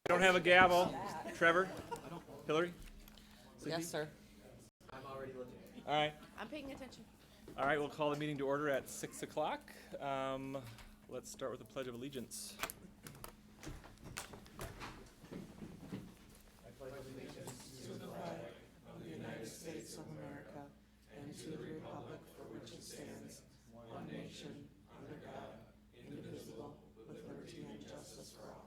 I don't have a gavel. Trevor? Hillary? Yes, sir. All right. I'm paying attention. All right, we'll call the meeting to order at 6 o'clock. Let's start with the Pledge of Allegiance. United States of America and to the republic for which it stands, one nation, under God, indivisible, with liberty and justice for all.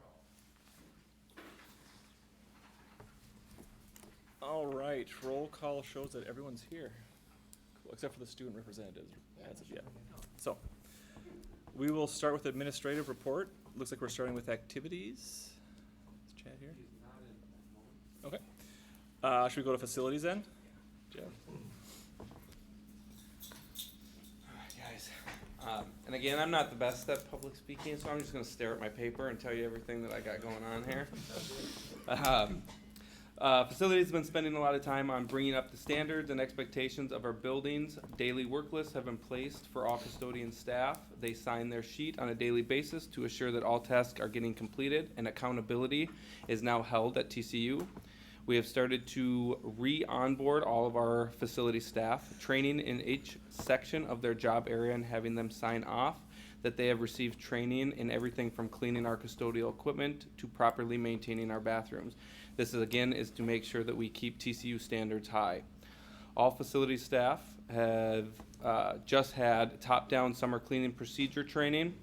All right, roll call shows that everyone's here, cool, except for the student representatives as of yet. So, we will start with administrative report. Looks like we're starting with activities. Is Chad here? Okay. Should we go to facilities then? Jeff? Guys, and again, I'm not the best at public speaking, so I'm just going to stare at my paper and tell you everything that I got going on here. Facilities have been spending a lot of time on bringing up the standards and expectations of our buildings. Daily work lists have been placed for all custodian staff. They sign their sheet on a daily basis to assure that all tasks are getting completed, and accountability is now held at TCU. We have started to re-onboard all of our facility staff, training in each section of their job area and having them sign off that they have received training in everything from cleaning our custodial equipment to properly maintaining our bathrooms. This is to make sure that we keep TCU standards high. All facility staff have just had top-down summer cleaning procedure training.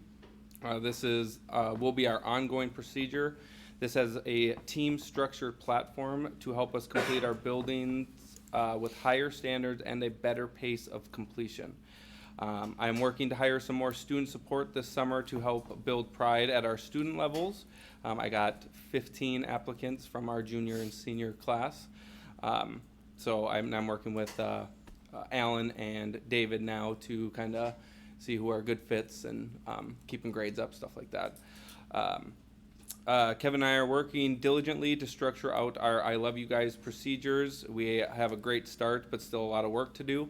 This will be our ongoing procedure. This has a team structured platform to help us complete our buildings with higher standards and a better pace of completion. I am working to hire some more student support this summer to help build pride at our student levels. I got 15 applicants from our junior and senior class. So I'm working with Alan and David now to kind of see who are good fits and keeping grades up, stuff like that. Kevin and I are working diligently to structure out our I Love You Guys procedures. We have a great start, but still a lot of work to do.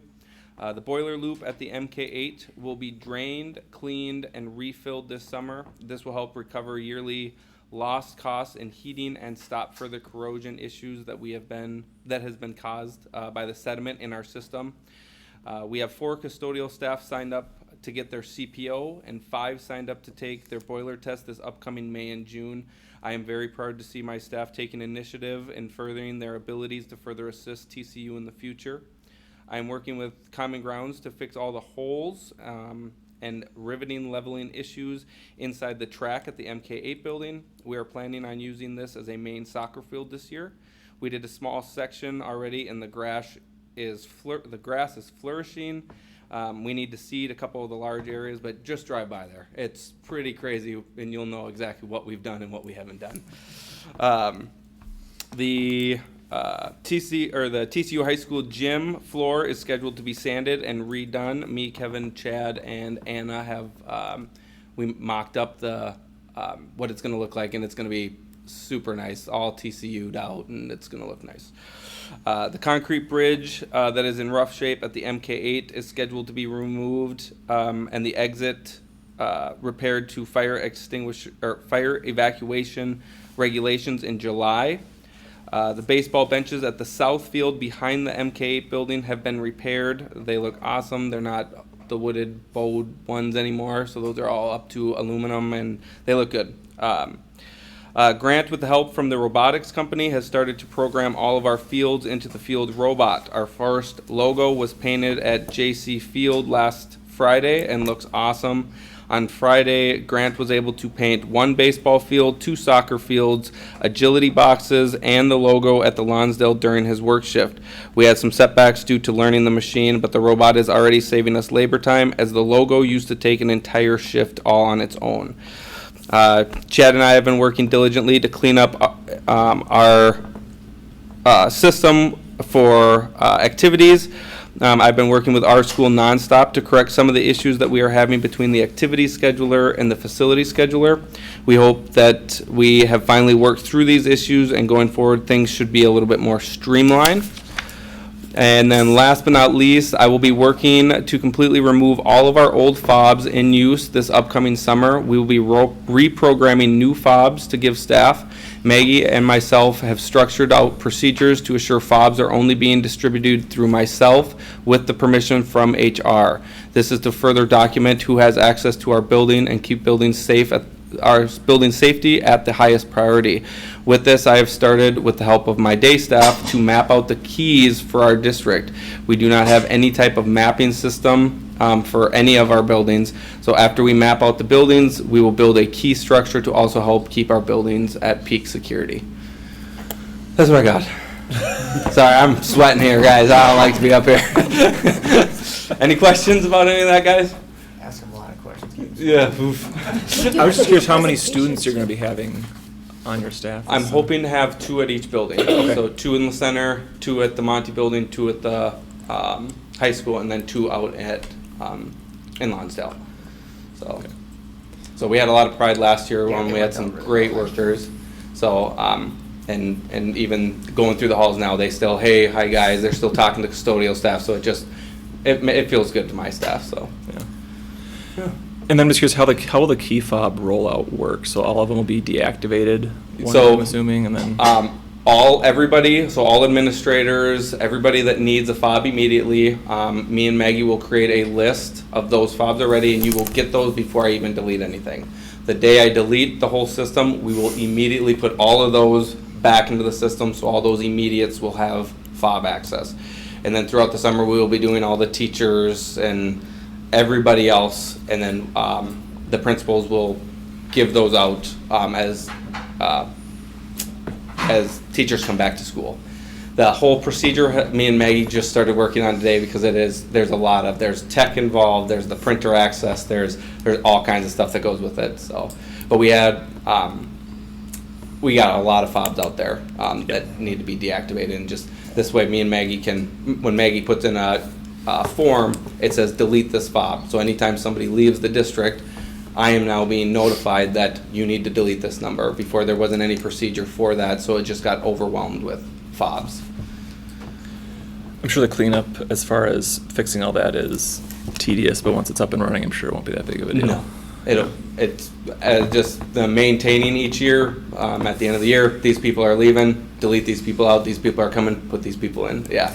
The boiler loop at the MK8 will be drained, cleaned, and refilled this summer. This will help recover yearly lost costs in heating and stop further corrosion issues that has been caused by the sediment in our system. We have 4 custodial staff signed up to get their CPO and 5 signed up to take their boiler test this upcoming May and June. I am very proud to see my staff taking initiative in furthering their abilities to further assist TCU in the future. I am working with Common Grounds to fix all the holes and riveting leveling issues inside the track at the MK8 building. We are planning on using this as a main soccer field this year. We did a small section already and the grass is flourishing. We need to seed a couple of the large areas, but just drive by there. It's pretty crazy, and you'll know exactly what we've done and what we haven't done. The TCU High School gym floor is scheduled to be sanded and redone. Me, Kevin, Chad, and Anna have we mocked up the what it's going to look like, and it's going to be super nice, all TCU'd out, and it's going to look nice. The concrete bridge that is in rough shape at the MK8 is scheduled to be removed, and the exit repaired to fire evacuation regulations in July. The baseball benches at the south field behind the MK8 building have been repaired. They look awesome. They're not the wooded bowed ones anymore, so those are all up to aluminum, and they look good. Grant, with the help from the robotics company, has started to program all of our fields into the field robot. Our first logo was painted at JC Field last Friday and looks awesome. On Friday, Grant was able to paint 1 baseball field, 2 soccer fields, agility boxes, and the logo at the Lonsdale during his work shift. We had some setbacks due to learning the machine, but the robot is already saving us labor time, as the logo used to take an entire shift all on its own. Chad and I have been working diligently to clean up our system for activities. I've been working with our school nonstop to correct some of the issues that we are having between the activity scheduler and the facility scheduler. We hope that we have finally worked through these issues, and going forward things should be a little bit more streamlined. And then last but not least, I will be working to completely remove all of our old fobs in use this upcoming summer. We will be reprogramming new fobs to give staff. Maggie and myself have structured out procedures to assure fobs are only being distributed through myself with the permission from HR. This is to further document who has access to our building and keep buildings safe at our building safety at the highest priority. With this, I have started, with the help of my day staff, to map out the keys for our district. We do not have any type of mapping system for any of our buildings. So after we map out the buildings, we will build a key structure to also help keep our buildings at peak security. That's what I got. Sorry, I'm sweating here, guys. I don't like to be up here. Any questions about any of that, guys? Ask him a lot of questions. Yeah. Oof. I was just curious how many students you're gonna be having on your staff. I'm hoping to have 2 at each building. Okay. So 2 in the center, 2 at the Monty building, 2 at the high school, and then 2 out at in Lonsdale. So, Okay. so we had a lot of pride last year Yeah, when it we had worked some out really great well last workers. So and even going through the halls now, they still, hey, hi guys, they're still talking to custodial staff. So it feels good to my staff. So. Yeah. Yeah. And then I'm just curious how will the key fob rollout work? So all of them will be deactivated, So, I'm assuming, and then Everybody, so all administrators, everybody that needs a fob immediately, me and Maggie will create a list of those fobs already, and you will get those before I even delete anything. The day I delete the whole system, we will immediately put all of those back into the system, so all those immediates will have fob access. And then throughout the summer, we will be doing all the teachers and everybody else, and then the principals will give those out as teachers come back to school. The whole procedure, me and Maggie just started working on today because there's tech involved, there's the printer access, there's all kinds of stuff that goes with it. So, but we got a lot of fobs out there that need to be deactivated, and just this way, me and Maggie can, when Maggie puts in a form, it says delete this fob. So anytime somebody leaves the district, I am now being notified that you need to delete this number. Before, there wasn't any procedure for that, so it just got overwhelmed with fobs. I'm sure the cleanup as far as fixing all that is tedious, but once it's up and running, I'm sure it won't be that big of a deal. No, it's just the maintaining each year. At the end of the year, these people are leaving, delete these people out, these people are coming, put these people in. Yeah,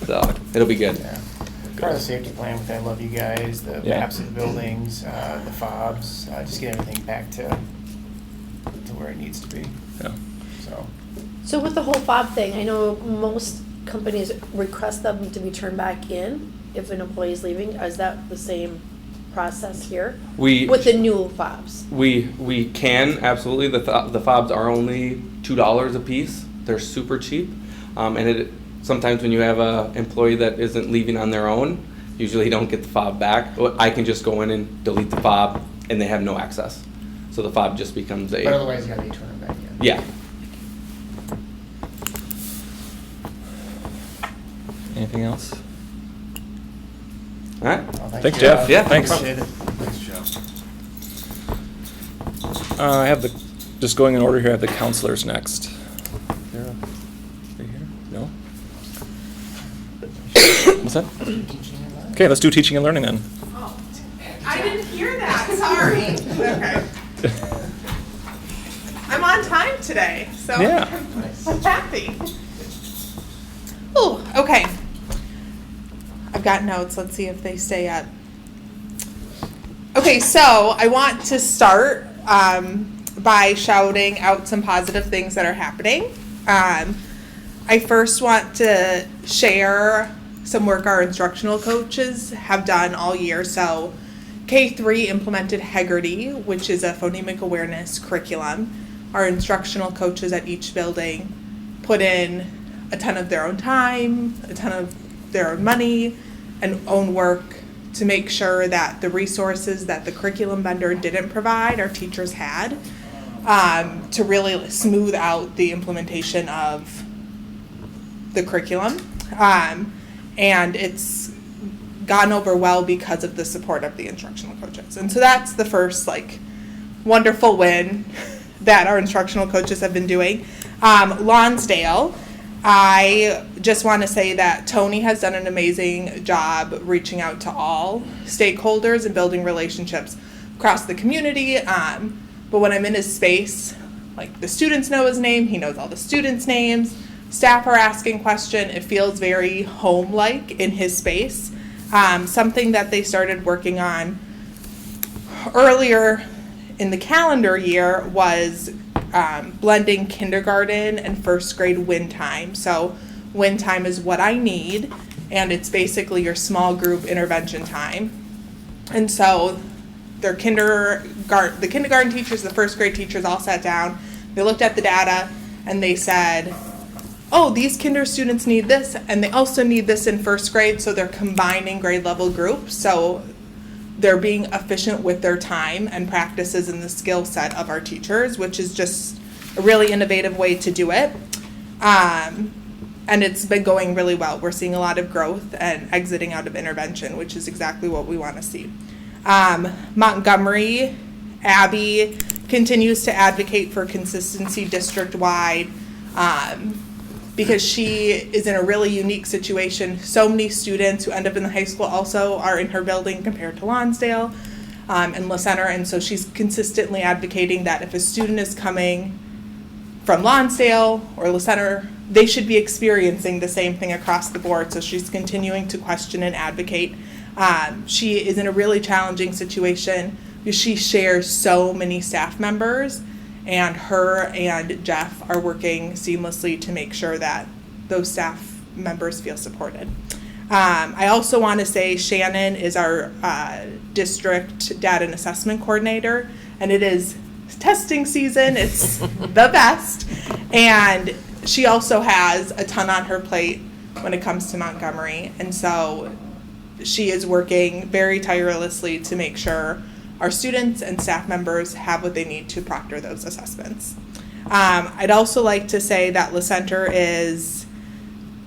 so it'll be good. Yeah. Part of the safety plan with I love you guys, the Yeah. maps of the buildings, the fobs, just get everything back to where it needs to be. Yeah. So So with the whole fob thing, I know most companies request them to be turned back in if an employee is leaving. Is that the same process here with the new fobs? We can, absolutely. The fobs are only $2 a piece. They're super cheap. And sometimes when you have an employee that isn't leaving on their own, usually you don't get the fob back. I can just go in and delete the fob, and they have no access. So the fob just becomes but otherwise you gotta be turning back in. yeah. Anything else? All right. Well, Thanks, you, Jeff. Yeah, thanks. Appreciate it. I have just going in order here, I have the counselors next. Are they here? No? What's that? Okay, let's do teaching and learning then. Oh, I didn't hear that, sorry. Okay. I'm on time today, so Yeah. I'm happy. Oh, okay. I've got notes, let's see if they stay up. Okay, so I want to start by shouting out some positive things that are happening. I first want to share some work our instructional coaches have done all year. So K3 implemented Heggerty, which is a phonemic awareness curriculum. Our instructional coaches at each building put in a ton of their own time, a ton of their own money, and own work to make sure that the resources that the curriculum vendor didn't provide, our teachers had, to really smooth out the implementation of the curriculum. And it's gone over well because of the support of the instructional coaches. And so that's the first wonderful win that our instructional coaches have been doing. Lonsdale, I just want to say that Tony has done an amazing job reaching out to all stakeholders and building relationships across the community. But when I'm in his space, like the students know his name, he knows all the students' names, staff are asking questions, it feels very home-like in his space. Something that they started working on earlier in the calendar year was blending kindergarten and first grade win time. So win time is what I need, and it's basically your small group intervention time. And so the kindergarten teachers, the first grade teachers all sat down, they looked at the data, and they said, oh, these kinder students need this, and they also need this in first grade, so they're combining grade level groups. So they're being efficient with their time and practices in the skill set of our teachers, which is just a really innovative way to do it. And it's been going really well. We're seeing a lot of growth and exiting out of intervention, which is exactly what we want to see. Montgomery, Abby continues to advocate for consistency district-wide, because she is in a really unique situation. So many students who end up in the high school also are in her building compared to Lonsdale and La Center, and so she's consistently advocating that if a student is coming from Lonsdale or La Center, they should be experiencing the same thing across the board. So she's continuing to question and advocate. She is in a really challenging situation because she shares so many staff members, and her and Jeff are working seamlessly to make sure that those staff members feel supported. I also want to say Shannon is our district data and assessment coordinator, and it is testing season. It's the best. And she also has a ton on her plate when it comes to Montgomery. And so she is working very tirelessly to make sure our students and staff members have what they need to proctor those assessments. I'd also like to say that La Center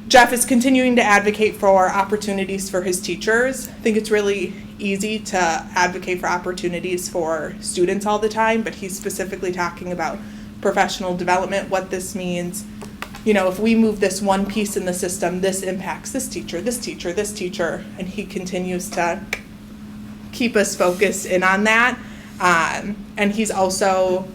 Jeff is continuing to advocate for opportunities for his teachers. I think it's really easy to advocate for opportunities for students all the time, but he's specifically talking about professional development, what this means. You know, if we move this one piece in the system, this impacts this teacher, this teacher, this teacher, and he continues to keep us focused in on that. And he's also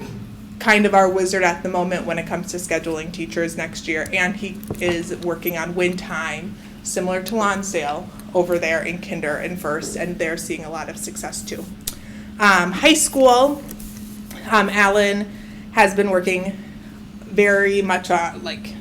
kind of our wizard at the moment when it comes to scheduling teachers next year. And he is working on win time, similar to Lonsdale, over there in kinder and first, and they're seeing a lot of success too. High school, Alan has been working very much on, like,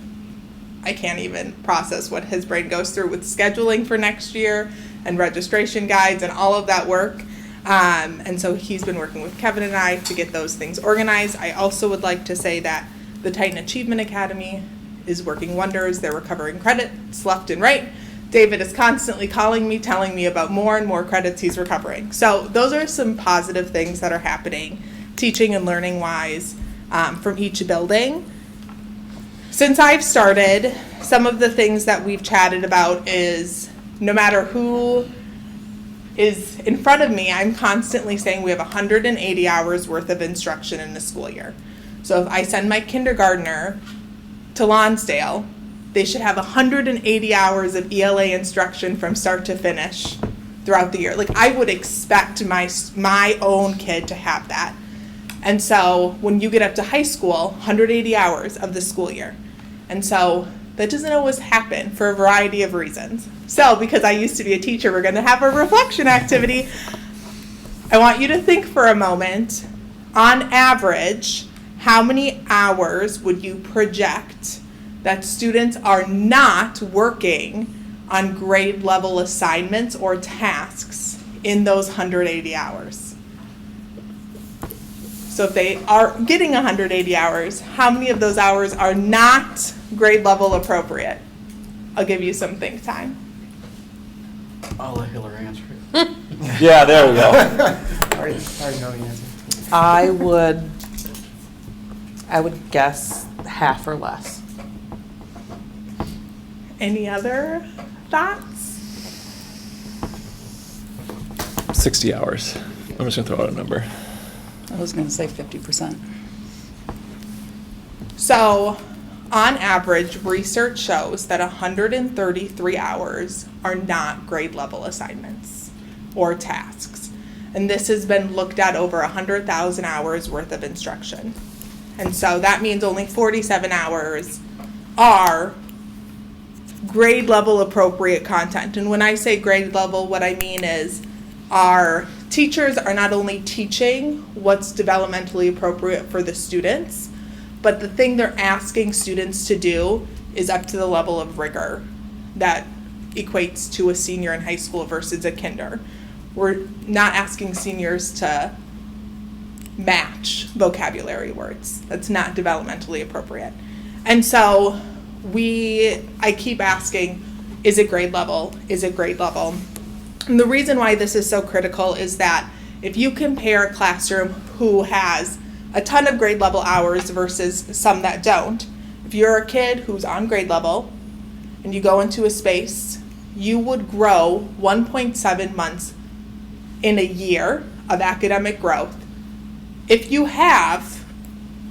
I can't even process what his brain goes through with scheduling for next year and registration guides and all of that work. And so he's been working with Kevin and I to get those things organized. I also would like to say that the Titan Achievement Academy is working wonders. They're recovering credits left and right. David is constantly calling me, telling me about more and more credits he's recovering. So those are some positive things that are happening, teaching and learning wise, from each building. Since I've started, some of the things that we've chatted about is no matter who is in front of me, I'm constantly saying we have 180 hours worth of instruction in the school year. So if I send my kindergartner to Lonsdale, they should have 180 hours of ELA instruction from start to finish throughout the year. Like, I would expect my own kid to have that. And so when you get up to high school, 180 hours of the school year. And so that doesn't always happen for a variety of reasons. So because I used to be a teacher, we're going to have a reflection activity. I want you to think for a moment, on average, how many hours would you project that students are not working on grade level assignments or tasks in those 180 hours? So if they are getting 180 hours, how many of those hours are not grade level appropriate? I'll give you some think time. I'll let Hillary answer it. Yeah, there we go. I already know the answer. I would guess half or less. Any other thoughts? 60 hours. I'm just gonna throw out a number. I was gonna say 50%. So on average, research shows that 133 hours are not grade level assignments or tasks. And this has been looked at over 100,000 hours worth of instruction. And so that means only 47 hours are grade level appropriate content. And when I say grade level, what I mean is our teachers are not only teaching what's developmentally appropriate for the students, but the thing they're asking students to do is up to the level of rigor that equates to a senior in high school versus a kinder. We're not asking seniors to match vocabulary words. That's not developmentally appropriate. And so I keep asking, is it grade level? Is it grade level? And the reason why this is so critical is that if you compare a classroom who has a ton of grade level hours versus some that don't, if you're a kid who's on grade level and you go into a space, you would grow 1.7 months in a year of academic growth if you have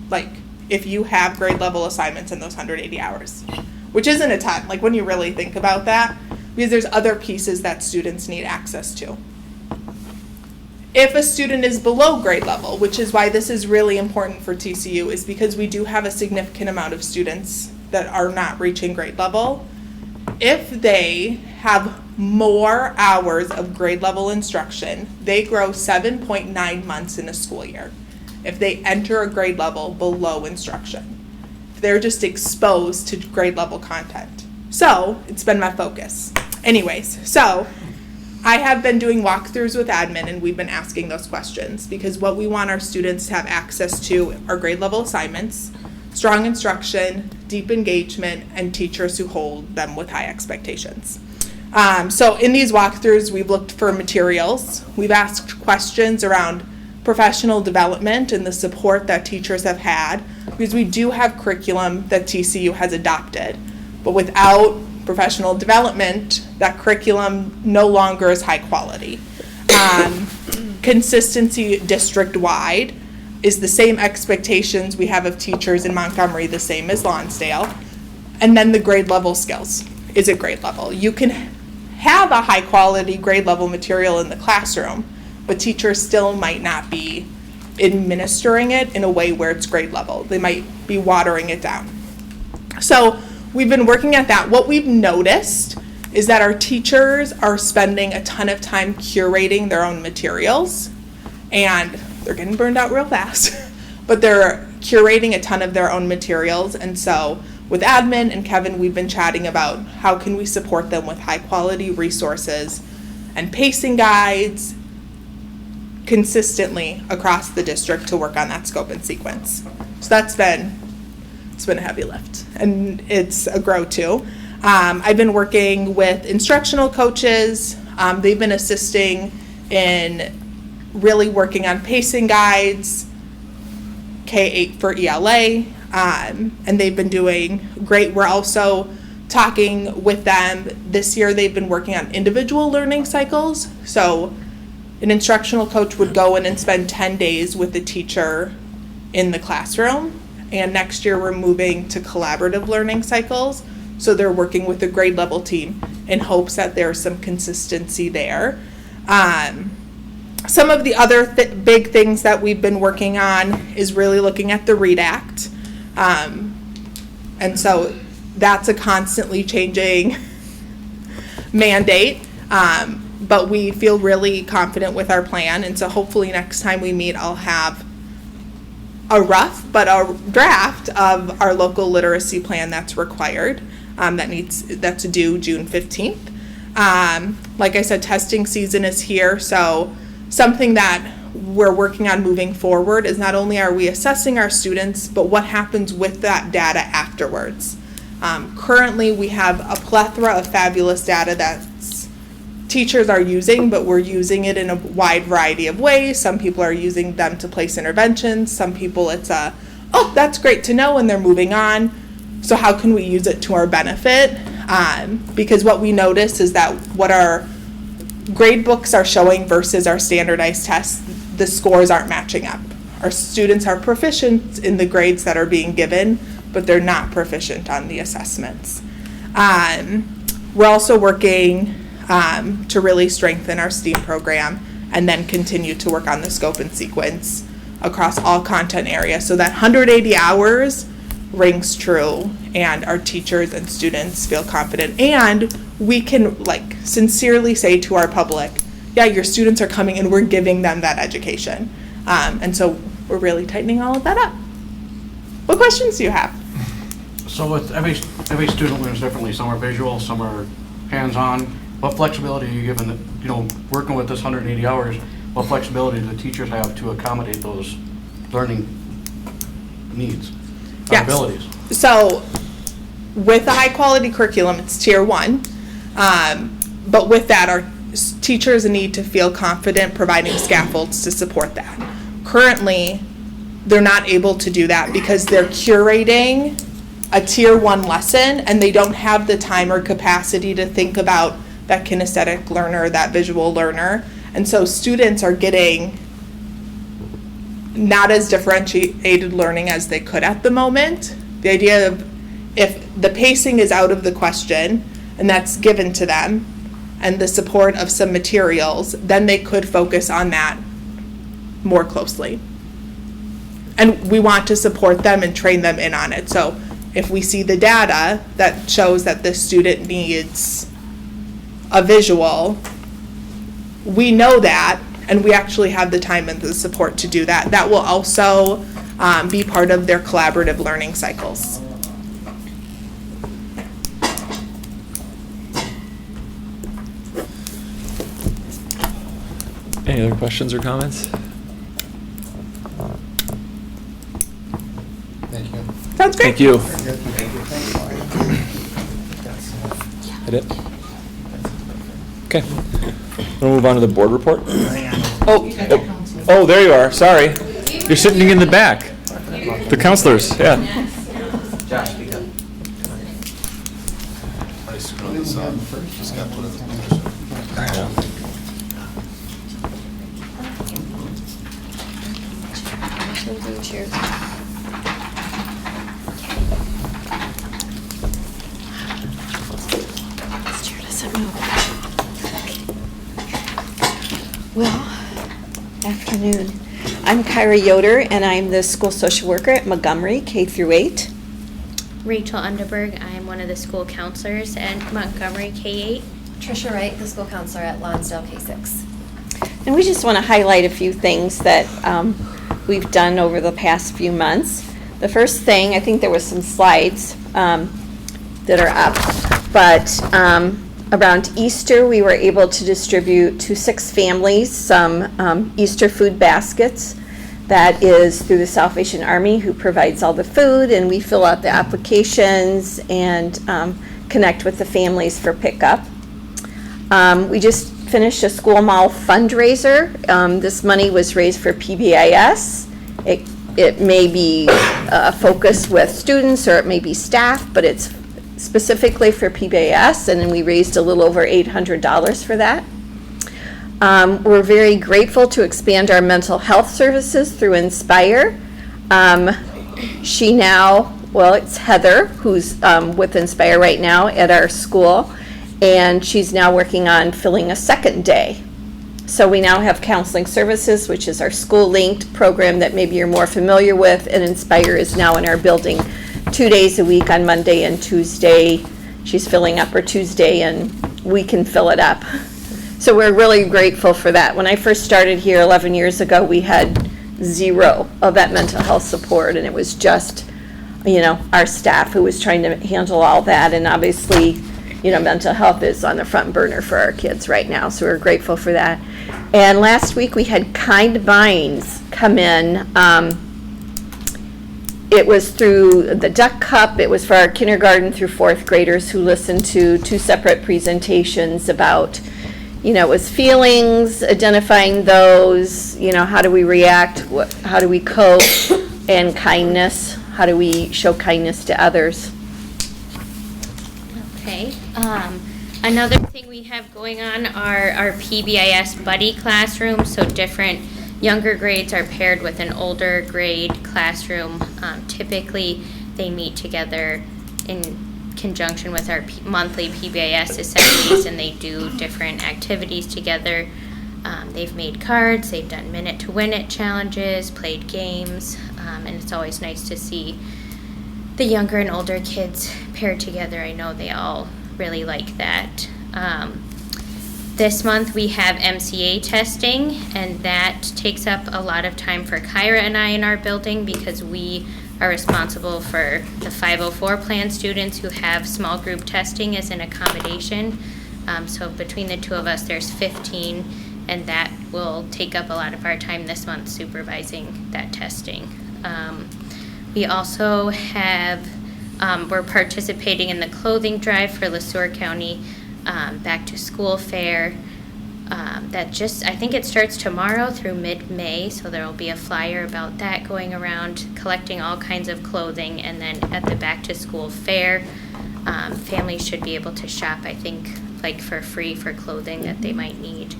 grade level assignments in those 180 hours, which isn't a ton, like when you really think about that, because there's other pieces that students need access to. If a student is below grade level, which is why this is really important for TCU, is because we do have a significant amount of students that are not reaching grade level. If they have more hours of grade level instruction, they grow 7.9 months in a school year. If they enter a grade level below instruction, they're just exposed to grade level content. So it's been my focus. Anyways, so I have been doing walkthroughs with admin and we've been asking those questions because what we want our students to have access to are grade level assignments, strong instruction, deep engagement, and teachers who hold them with high expectations. So in these walkthroughs, we've looked for materials. We've asked questions around professional development and the support that teachers have had, because we do have curriculum that TCU has adopted, but without professional development, that curriculum no longer is high quality. Consistency district-wide is the same expectations we have of teachers in Montgomery, the same as Lonsdale. And then the grade level skills. Is it grade level? You can have a high quality grade level material in the classroom, but teachers still might not be administering it in a way where it's grade level. They might be watering it down. So we've been working at that. What we've noticed is that our teachers are spending a ton of time curating their own materials, and they're getting burned out real fast, but they're curating a ton of their own materials. And so with admin and Kevin, we've been chatting about how can we support them with high quality resources and pacing guides consistently across the district to work on that scope and sequence. So it's been a heavy lift, and it's a grow too. I've been working with instructional coaches. They've been assisting in really working on pacing guides, K-8 for ELA, and they've been doing great. We're also talking with them this year. They've been working on individual learning cycles. So an instructional coach would go in and spend 10 days with the teacher in the classroom. And next year we're moving to collaborative learning cycles. So they're working with the grade level team in hopes that there's some consistency there. Some of the other big things that we've been working on is really looking at the READ Act. And so that's a constantly changing mandate. But we feel really confident with our plan, and so hopefully next time we meet I'll have a rough but a draft of our local literacy plan that's required, that's due June 15th. Like I said, testing season is here, so something that we're working on moving forward is not only are we assessing our students, but what happens with that data afterwards. Currently we have a plethora of fabulous data that teachers are using, but we're using it in a wide variety of ways. Some people are using them to place interventions. Some people it's oh, that's great to know, and they're moving on. So how can we use it to our benefit? Because what we notice is that what our grade books are showing versus our standardized tests, the scores aren't matching up. Our students are proficient in the grades that are being given, but they're not proficient on the assessments. We're also working to really strengthen our STEAM program and then continue to work on the scope and sequence across all content areas so that 180 hours rings true and our teachers and students feel confident, and we can like sincerely say to our public, yeah, your students are coming and we're giving them that education. And so we're really tightening all of that up. What questions do you have? So with every student learns differently. Some are visual, some are hands-on. What flexibility are you given, working with this 180 hours, what flexibility do the teachers have to accommodate those learning needs, Yes. abilities? So with a high quality curriculum, it's tier 1. But with that, our teachers need to feel confident providing scaffolds to support that. Currently, they're not able to do that because they're curating a tier 1 lesson and they don't have the time or capacity to think about that kinesthetic learner, that visual learner. And so students are getting not as differentiated learning as they could at the moment. The idea of if the pacing is out of the question and that's given to them and the support of some materials, then they could focus on that more closely. And we want to support them and train them in on it. So if we see the data that shows that the student needs a visual, we know that, and we actually have the time and the support to do that. That will also be part of their collaborative learning cycles. Any other questions or comments? Thank you. Sounds great. Thank you. That's Hit it. Okay. We'll move on to the board report. Oh, there you are. Sorry. You're sitting in the back. The counselors, yeah. Josh, speak up. Well, afternoon. I'm Kyra Yoder, and I'm the school social worker at Montgomery K-8. Rachel Underberg, I'm one of the school counselors at Montgomery K-8. Tricia Wright, the school counselor at Lonsdale K-6. And we just want to highlight a few things that we've done over the past few months. The first thing, I think there was some slides that are up, but around Easter, we were able to distribute to 6 families some Easter food baskets. That is through the Salvation Army, who provides all the food, and we fill out the applications and connect with the families for pickup. We just finished a school mall fundraiser. This money was raised for PBIS. It may be a focus with students or it may be staff, but it's specifically for PBIS, and then we raised a little over $800 for that. We're very grateful to expand our mental health services through Inspire. It's Heather who's with Inspire right now at our school, and she's now working on filling a second day. So we now have counseling services, which is our school-linked program that maybe you're more familiar with, and Inspire is now in our building 2 days a week on Monday and Tuesday. She's filling up her Tuesday, and we can fill it up. So we're really grateful for that. When I first started here 11 years ago, we had 0 of that mental health support, and it was just, our staff who was trying to handle all that, and obviously, mental health is on the front burner for our kids right now, so we're grateful for that. And last week we had Kind Minds come in. It was through the Duck Cup. It was for our kindergarten through 4th graders who listened to 2 separate presentations about, it was feelings, identifying those, how do we react, how do we cope, and kindness, how do we show kindness to others. Okay. Another thing we have going on are our PBIS buddy classrooms, so different younger grades are paired with an older grade classroom. Typically, They meet together in conjunction with our monthly PBIS assemblies, and they do different activities together. They've made cards, they've done minute to win it challenges, played games, and it's always nice to see the younger and older kids paired together. I know they all really like that. This month we have MCA testing, and that takes up a lot of time for Kyra and I in our building because we are responsible for the 504 plan students who have small group testing as an accommodation. So between the two of us, there's 15, and that will take up a lot of our time this month supervising that testing. We also have, we're participating in the clothing drive for LeSueur County Back to School Fair. That I think it starts tomorrow through mid-May, so there will be a flyer about that going around, collecting all kinds of clothing, and then at the Back to School Fair, families should be able to shop, I think, like for free for clothing that they might need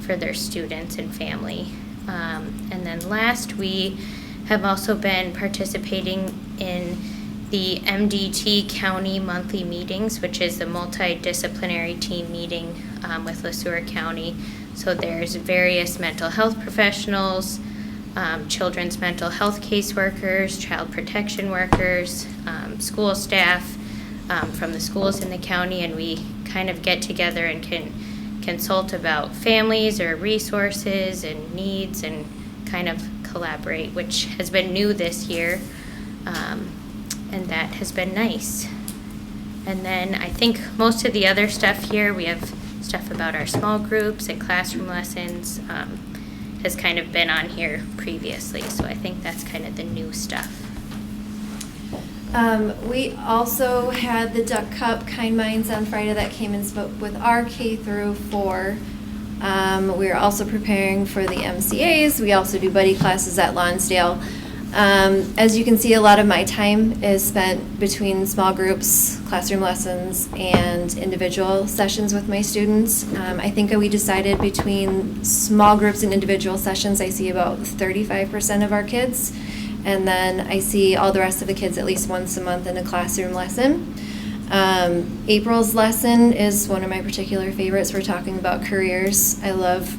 for their students and family. And then last, we have also been participating in the MDT County monthly meetings, which is the multidisciplinary team meeting with LeSueur County. So there's various mental health professionals, children's mental health caseworkers, child protection workers, school staff from the schools in the county, and we kind of get together and can consult about families or resources and needs and kind of collaborate, which has been new this year, and that has been nice. And then I think most of the other stuff here, we have stuff about our small groups and classroom lessons, has kind of been on here previously, so I think that's kind of the new stuff. We also had the Duck Cup Kind Minds on Friday that came and spoke with our K through 4. We are also preparing for the MCAs. We also do buddy classes at Lonsdale. As you can see, a lot of my time is spent between small groups, classroom lessons, and individual sessions with my students. I think we decided between small groups and individual sessions, I see about 35% of our kids. And then I see all the rest of the kids at least once a month in a classroom lesson. April's lesson is one of my particular favorites. We're talking about careers. I love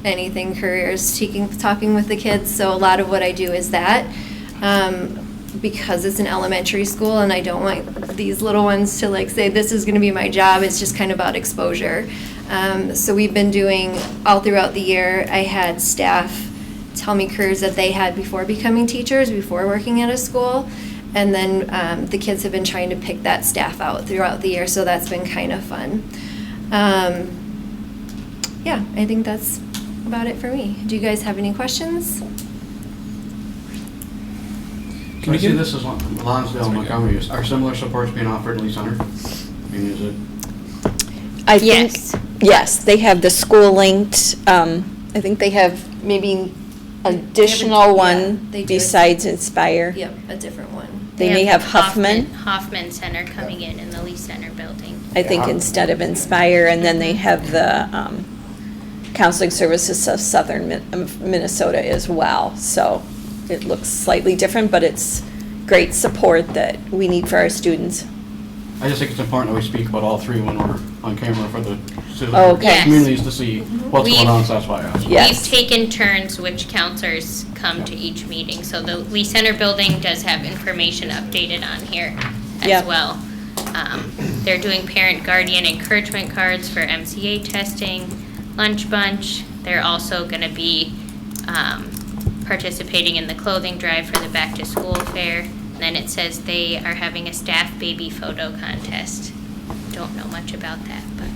anything careers, talking with the kids, so a lot of what I do is that. Because it's an elementary school and I don't want these little ones to like say this is going to be my job, it's just kind of about exposure. So we've been doing all throughout the year. I had staff tell me careers that they had before becoming teachers, before working at a school, and then the kids have been trying to pick that staff out throughout the year, so that's been kind of fun. Yeah, I think that's about it for me. Do you guys have any questions? Can you see this as Lonsdale and Montgomery? Are similar supports being offered in Lee Center? I mean, is it? I think, Yes. yes, they have the school linked, I think they have maybe additional one they do. besides Inspire. Yep, a different one. They may have Huffman, Hoffman Center coming in the Lee Center building. I think, instead of Inspire, and then they have the Counseling Services of Southern Minnesota as well. So it looks slightly different, but it's great support that we need for our students. I just think it's important that we speak about all three when we're on camera for the Okay. communities to see what's going on, so that's why I asked. Yes. We've taken turns which counselors come to each meeting, so the Lee Center building does have information updated on here as Yep. well. They're doing parent guardian encouragement cards for MCA testing, lunch bunch. They're also gonna be participating in the clothing drive for the back to school fair. And then it says they are having a staff baby photo contest. Don't know much about that, but.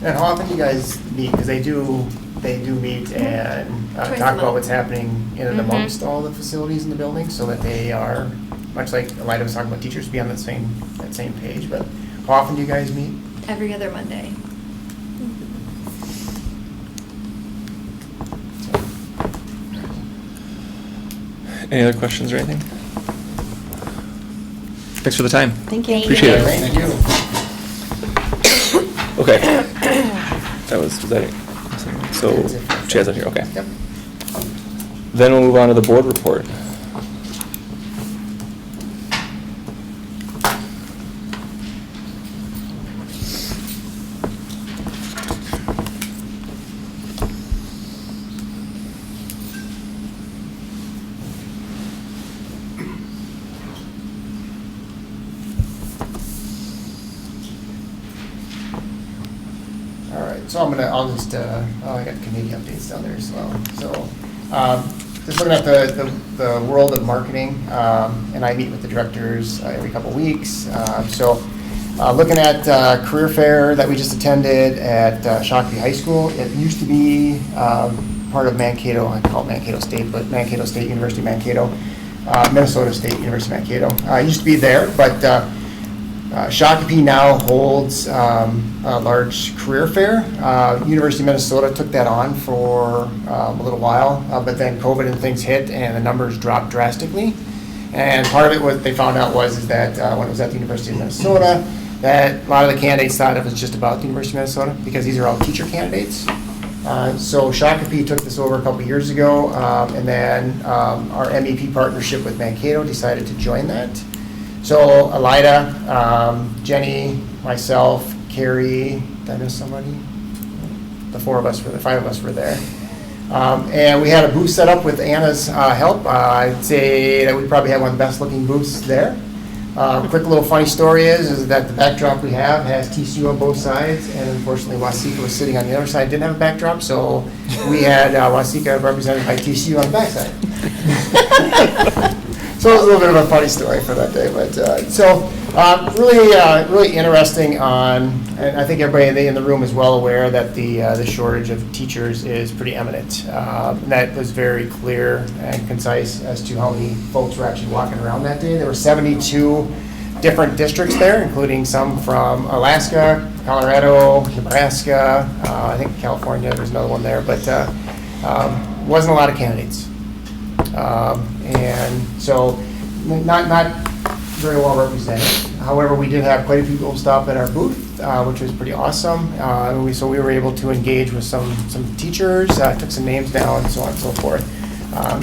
And how often do you guys meet? Because they do meet and Twice a talk month. about what's happening in and amongst all the facilities in the building, so that they are, much like Elida was talking about, teachers be on that same page. But how often do you guys meet? Every other Monday. Any other questions or anything? Thanks for the time. Thank you. Appreciate it. Thank you. Okay. Was that it? So, Chad's up here, okay. Yep. Then we'll move on to the board report. So I'll just, I got committee updates down there as well. So, just looking at the world of marketing, and I meet with the directors every couple of weeks. Looking at career fair that we just attended at Shakopee High School. It used to be part of Mankato, I call it Mankato State, but Mankato State University, Mankato, Minnesota State University, Mankato. It used to be there, but Shakopee now holds a large career fair. University of Minnesota took that on for a little while, but then COVID and things hit and the numbers dropped drastically. And part of it, what they found out is that when it was at the University of Minnesota, that a lot of the candidates thought it was just about the University of Minnesota because these are all teacher candidates. So Shakopee took this over a couple years ago, and then our MEP partnership with Mankato decided to join that. So Elida, Jenny, myself, Carrie, did I miss somebody? The five of us were there. And we had a booth set up with Anna's help. I'd say that we probably had one of the best looking booths there. Quick little funny story is that the backdrop we have has TCU on both sides, and unfortunately Wasika was sitting on the other side, didn't have a backdrop, so we had Wasika represented by TCU on the backside. So it was a little bit of a funny story for that day, but really interesting and I think everybody in the room is well aware that the shortage of teachers is pretty eminent. And that was very clear and concise as to how many folks were actually walking around that day. There were 72 different districts there, including some from Alaska, Colorado, Nebraska, I think California, there's another one there, but wasn't a lot of candidates. And so not very well represented. However, we did have quite a few people stop at our booth, which was pretty awesome. So we were able to engage with some teachers, took some names down, and so on and so forth.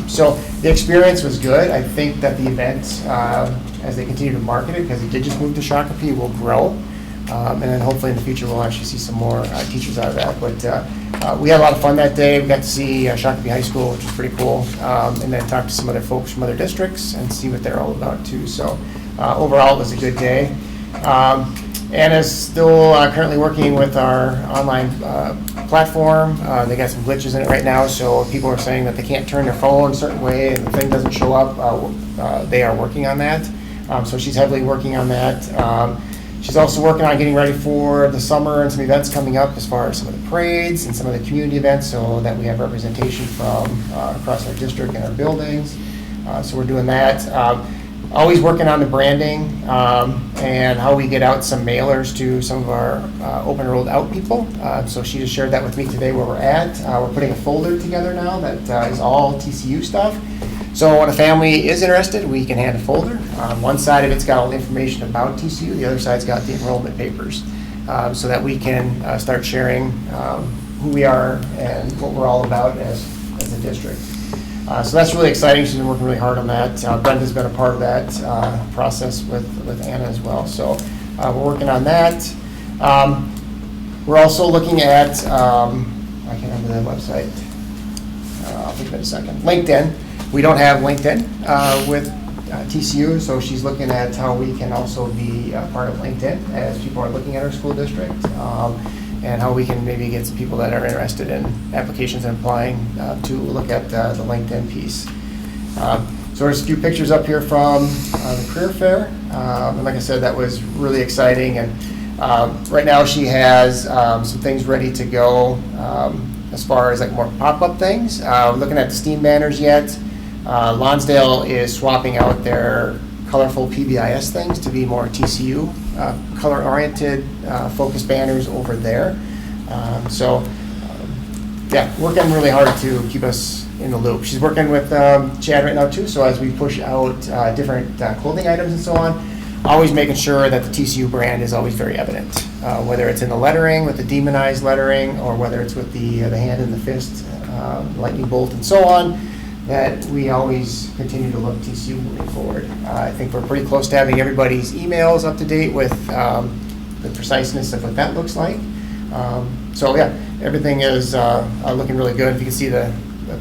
So the experience was good. I think that the event, as they continue to market it, because it did just move to Shakopee, will grow. And then hopefully in the future we'll actually see some more teachers out of that. But we had a lot of fun that day. We got to see Shakopee High School, which was pretty cool, and then talk to some other folks from other districts and see what they're all about too. So overall it was a good day. Anna's still currently working with our online platform. They got some glitches in it right now, so people are saying that they can't turn their phone a certain way and the thing doesn't show up. They are working on that. So she's heavily working on that. She's also working on getting ready for the summer and some events coming up as far as some of the parades and some of the community events so that we have representation from across our district and our buildings. So we're doing that. Always working on the branding and how we get out some mailers to some of our open enrolled out people. So she just shared that with me today where we're at. We're putting a folder together now that is all TCU stuff. So when a family is interested, we can hand a folder. One side of it's got all the information about TCU, the other side's got the enrollment papers, so that we can start sharing who we are and what we're all about as a district. So that's really exciting. She's been working really hard on that. Brenda's been a part of that process with Anna as well. So we're working on that. We're also looking at, I can't remember the website. I'll think of it in a second. LinkedIn. We don't have LinkedIn with TCU, so she's looking at how we can also be part of LinkedIn as people are looking at our school district, and how we can maybe get some people that are interested in applications and applying to look at the LinkedIn piece. So there's a few pictures up here from the career fair, and like I said, that was really exciting. And right now she has some things ready to go as far as like more pop-up things. We're looking at the STEAM banners yet. Lonsdale is swapping out their colorful PBIS things to be more TCU color-oriented focused banners over there. Yeah, working really hard to keep us in the loop. She's working with Chad right now too, so as we push out different clothing items and so on, always making sure that the TCU brand is always very evident, whether it's in the lettering with the demonized lettering or whether it's with the hand and the fist, lightning bolt and so on, that we always continue to look TCU moving forward. I think we're pretty close to having everybody's emails up to date with the preciseness of what that looks like. So yeah, everything is looking really good. If you can see the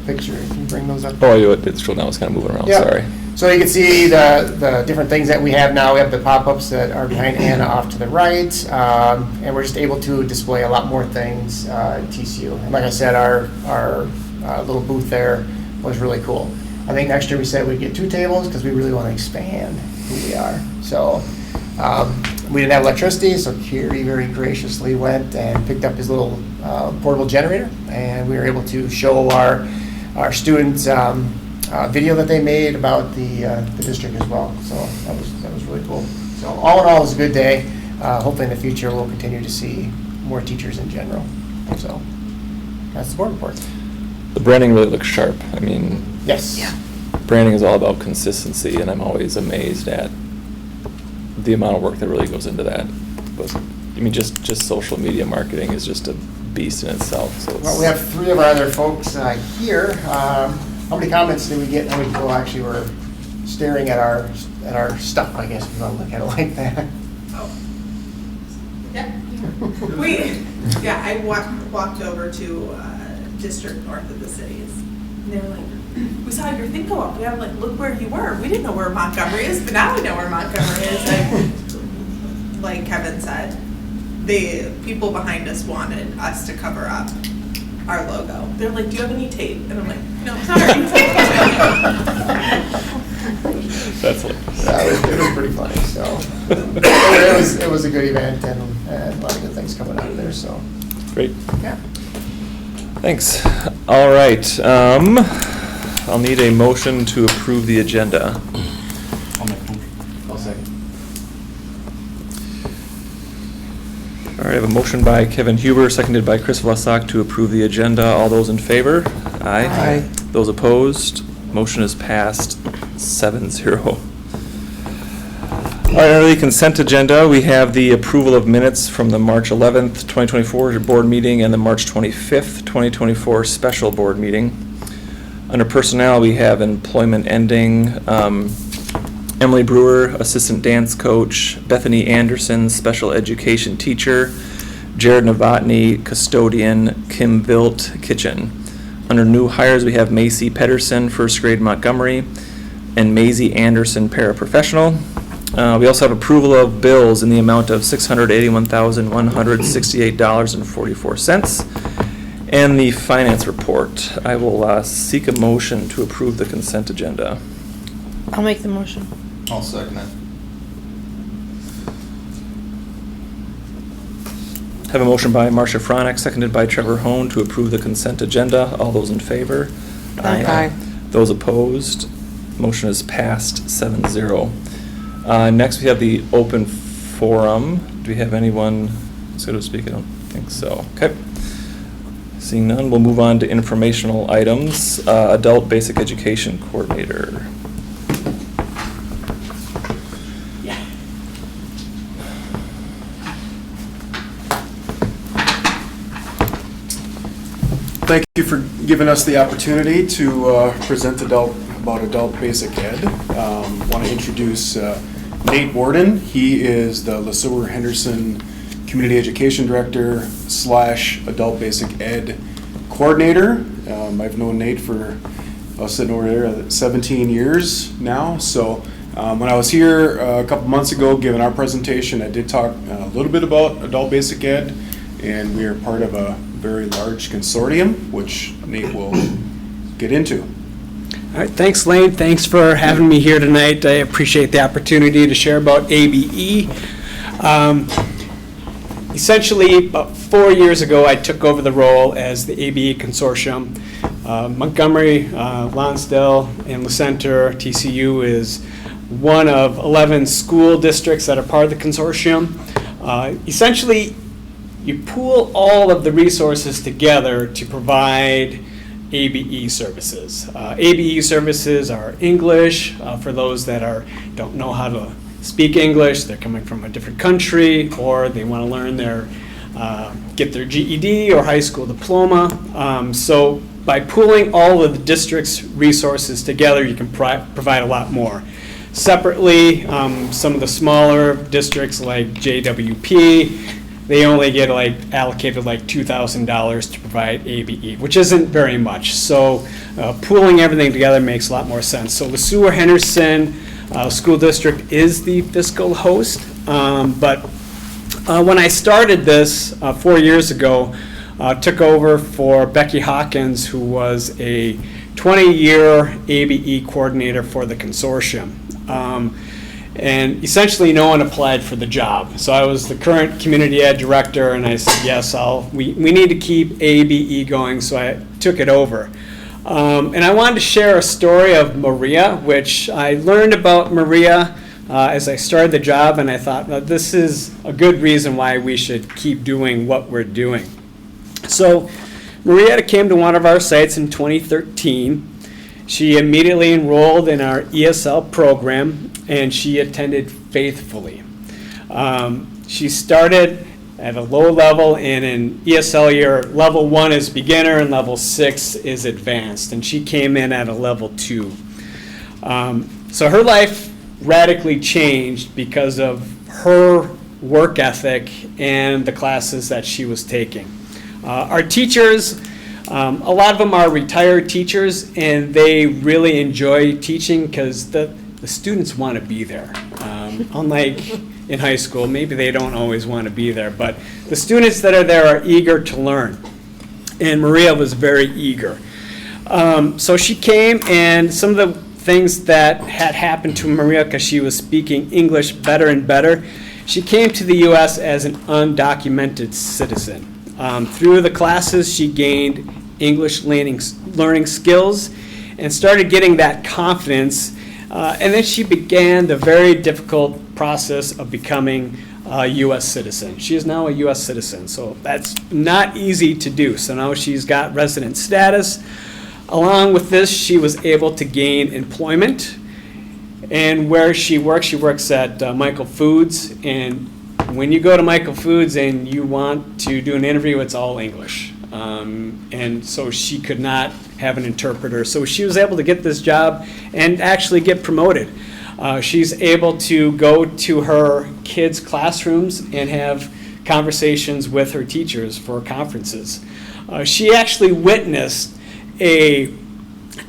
picture, can you bring those up? Oh, it scrolled down, it's kind of moving around, Yeah. sorry. So you can see the different things that we have now. We have the pop-ups that are behind Anna off to the right, and we're just able to display a lot more things at TCU. And like I said, our little booth there was really cool. I think next year we said we'd get 2 tables because we really want to expand who we are. So we didn't have electricity, so Kiri very graciously went and picked up his little portable generator, and we were able to show our students video that they made about the district as well. So that was really cool. So all in all, it was a good day. Hopefully in the future we'll continue to see more teachers in general. So that's the board report. The branding really looks sharp. I mean, yes. Yeah. Branding is all about consistency, and I'm always amazed at the amount of work that really goes into that. But, I mean, just social media marketing is just a beast in itself. So Well, we have 3 of our other folks here. How many comments did we get? How many people actually were staring at our stuff, I guess, if you want to look at it like that? Oh. Yeah. I walked over to district north of the cities. And they were like, we saw your thing go up. We have like, look where you were. We didn't know where Montgomery is, but now we know where Montgomery is. Like Kevin said, the people behind us wanted us to cover up our logo. They're like, do you have any tape? And I'm like, no, sorry. that's what. It was pretty funny. So it was a good event and a lot of good things coming out of there. So Great. yeah. Thanks. All right. I'll need a motion to approve the agenda. I'll make one. I'll second. All right, I have a motion by Kevin Huber, seconded by Chris Vlasak to approve the agenda. All those in favor? Aye. Aye. Those opposed? Motion is passed 7-0. All right, under the consent agenda, we have the approval of minutes from the March 11th, 2024 board meeting and the March 25th, 2024 special board meeting. Under personnel, we have employment ending, Emily Brewer, assistant dance coach, Bethany Anderson, special education teacher, Jared Novotny, custodian, Kim Vilt, kitchen. Under new hires, we have Macy Pedersen, first grade Montgomery, and Maisie Anderson, paraprofessional. We also have approval of bills in the amount of $681,168.44. And the finance report. I will seek a motion to approve the consent agenda. I'll make the motion. I'll second it. Have a motion by Marcia Fronek, seconded by Trevor Hone to approve the consent agenda. All those in favor? Aye. Those opposed? Motion is passed 7-0. Next, we have the open forum. Do we have anyone, so to speak? I don't think so. Okay. Seeing none, we'll move on to informational items. Adult Basic Education Coordinator. Thank you for giving us the opportunity to present about adult basic ed. Want to introduce Nate Warden. He is the LeSueur Henderson Community Education Director / Adult Basic Ed Coordinator. I've known Nate for, I was sitting over there, 17 years now. So when I was here a couple months ago giving our presentation, I did talk a little bit about adult basic ed, and we are part of a very large consortium, which Nate will get into. All right, thanks Lane. Thanks for having me here tonight. I appreciate the opportunity to share about ABE. Essentially, about 4 years ago, I took over the role as the ABE consortium. Montgomery, Lonsdale, and LaCenter, TCU is one of 11 school districts that are part of the consortium. Essentially, you pool all of the resources together to provide ABE services. ABE services are English for those that don't know how to speak English, they're coming from a different country, or they want to learn get their GED or high school diploma. So by pooling all of the district's resources together, you can provide a lot more. Separately, some of the smaller districts like JWP, they only get like allocated like $2,000 to provide ABE, which isn't very much. So pooling everything together makes a lot more sense. So LeSueur-Henderson School District is the fiscal host, but when I started this 4 years ago, took over for Becky Hawkins, who was a 20-year ABE coordinator for the consortium. And essentially no one applied for the job. So I was the current community ed director, and I said, yes, we need to keep ABE going, so I took it over. And I wanted to share a story of Maria, which I learned about Maria as I started the job, and I thought, well, this is a good reason why we should keep doing what we're doing. So Maria came to one of our sites in 2013. She immediately enrolled in our ESL program, and she attended faithfully. She started at a low level, and in ESL year, level 1 is beginner and level 6 is advanced, and she came in at a level 2. So her life radically changed because of her work ethic and the classes that she was taking. Our teachers, a lot of them are retired teachers, and they really enjoy teaching because the students want to be there. Unlike in high school, maybe they don't always want to be there, but the students that are there are eager to learn. And Maria was very eager. So she came, and some of the things that had happened to Maria because she was speaking English better and better, she came to the U.S. as an undocumented citizen. Through the classes, she gained English learning skills and started getting that confidence. And then she began the very difficult process of becoming a U.S. citizen. She is now a U.S. citizen, so that's not easy to do. So now she's got resident status. Along with this, she was able to gain employment. And where she works at Michael Foods. And when you go to Michael Foods and you want to do an interview, it's all English. And so she could not have an interpreter. So she was able to get this job and actually get promoted. She's able to go to her kids' classrooms and have conversations with her teachers for conferences. She actually witnessed a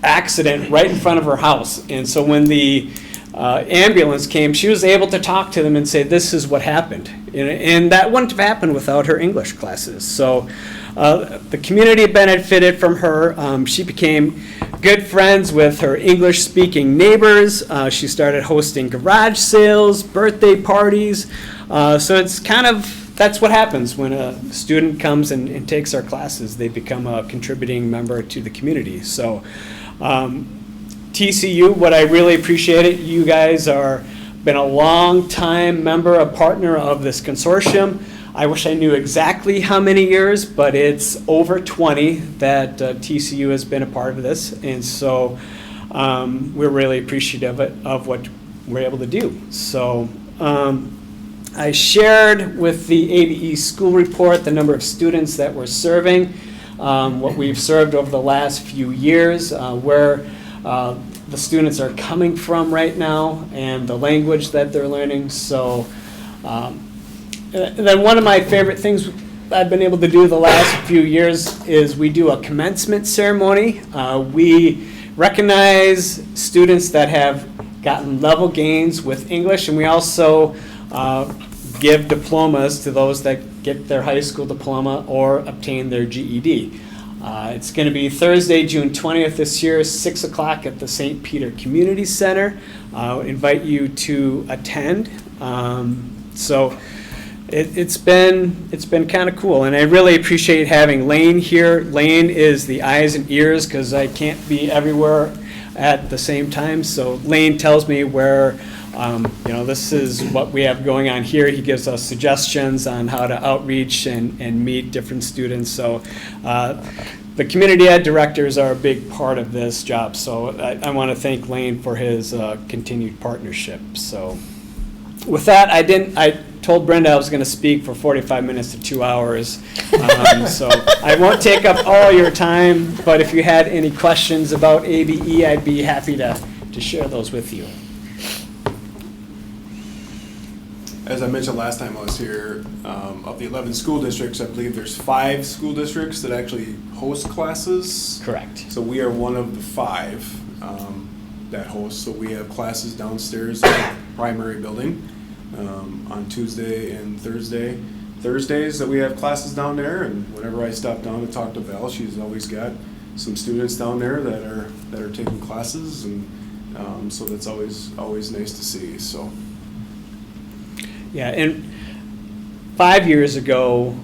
accident right in front of her house. And so when the ambulance came, she was able to talk to them and say, this is what happened. And that wouldn't have happened without her English classes. So the community benefited from her. She became good friends with her English-speaking neighbors. She started hosting garage sales, birthday parties. So it's kind of, that's what happens when a student comes and takes our classes. They become a contributing member to the community. So TCU, what I really appreciate it, you guys are been a long time member, a partner of this consortium. I wish I knew exactly how many years, but it's over 20 that TCU has been a part of this, and so we're really appreciative of what we're able to do. So I shared with the ABE school report the number of students that we're serving, what we've served over the last few years, where the students are coming from right now, and the language that they're learning. So then one of my favorite things I've been able to do the last few years is we do a commencement ceremony. We recognize students that have gotten level gains with English, and we also give diplomas to those that get their high school diploma or obtain their GED. It's going to be Thursday, June 20th this year, 6 o'clock at the St. Peter Community Center. I invite you to attend. So it's been kind of cool, and I really appreciate having Lane here. Lane is the eyes and ears because I can't be everywhere at the same time. So Lane tells me where, this is what we have going on here. He gives us suggestions on how to outreach and meet different students. So the community ed directors are a big part of this job. So I want to thank Lane for his continued partnership. So with that, I told Brenda I was going to speak for 45 minutes to 2 hours. So I won't take up all your time, but if you had any questions about ABE, I'd be happy to share those with you. as I mentioned last time I was here, of the 11 school districts, I believe there's 5 school districts that actually host classes. Correct. So we are one of the 5 that host. So we have classes downstairs in the primary building on Tuesday and Thursday. Thursdays that we have classes down there, and whenever I stop down to talk to Val, she's always got some students down there that are taking classes, and so that's always nice to see. So. Yeah, and 5 years ago,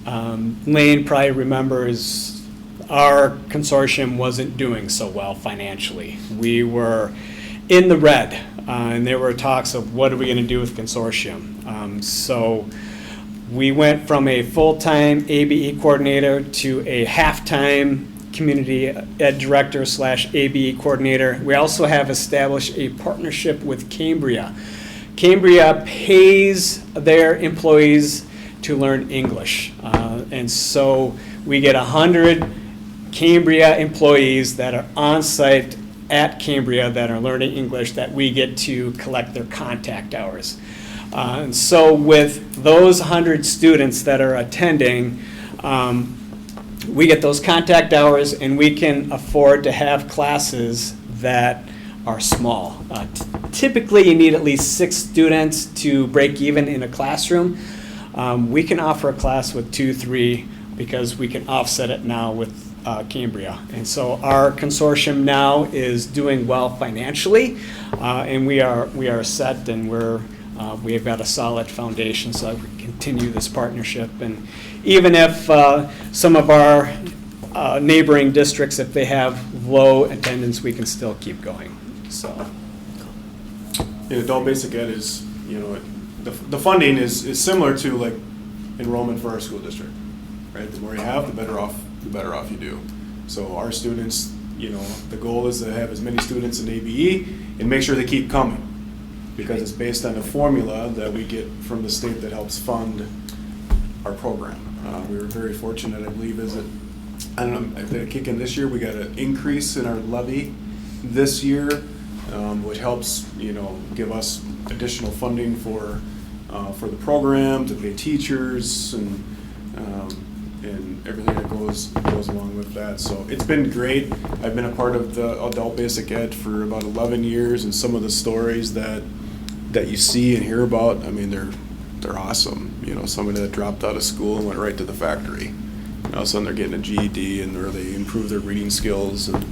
Lane probably remembers our consortium wasn't doing so well financially. We were in the red, and there were talks of what are we going to do with consortium. So we went from a full-time ABE coordinator to a half-time community ed director / ABE coordinator. We also have established a partnership with Cambria. Cambria pays their employees to learn English. And so we get 100 Cambria employees that are on site at Cambria that are learning English that we get to collect their contact hours. And so with those 100 students that are attending, we get those contact hours, and we can afford to have classes that are small. Typically, you need at least 6 students to break even in a classroom. We can offer a class with 2, 3 because we can offset it now with Cambria. And so our consortium now is doing well financially, and we are set, and we have got a solid foundation, so we continue this partnership. And even if some of our neighboring districts, if they have low attendance, we can still keep going. So, Adult Basic Ed is, the funding is similar to like enrollment for our school district, right? The more you have, the better off you do. So our students, the goal is to have as many students in ABE and make sure they keep coming, because it's based on a formula that we get from the state that helps fund our program. We were very fortunate, I believe, I don't know if they kick in this year, we got an increase in our levy this year, which helps, give us additional funding for the program, to pay teachers, and everything that goes along with that. So it's been great. I've been a part of the Adult Basic Ed for about 11 years, and some of the stories that you see and hear about, I mean, they're awesome. Somebody that dropped out of school and went right to the factory. All of a sudden they're getting a GED, and they improve their reading skills, and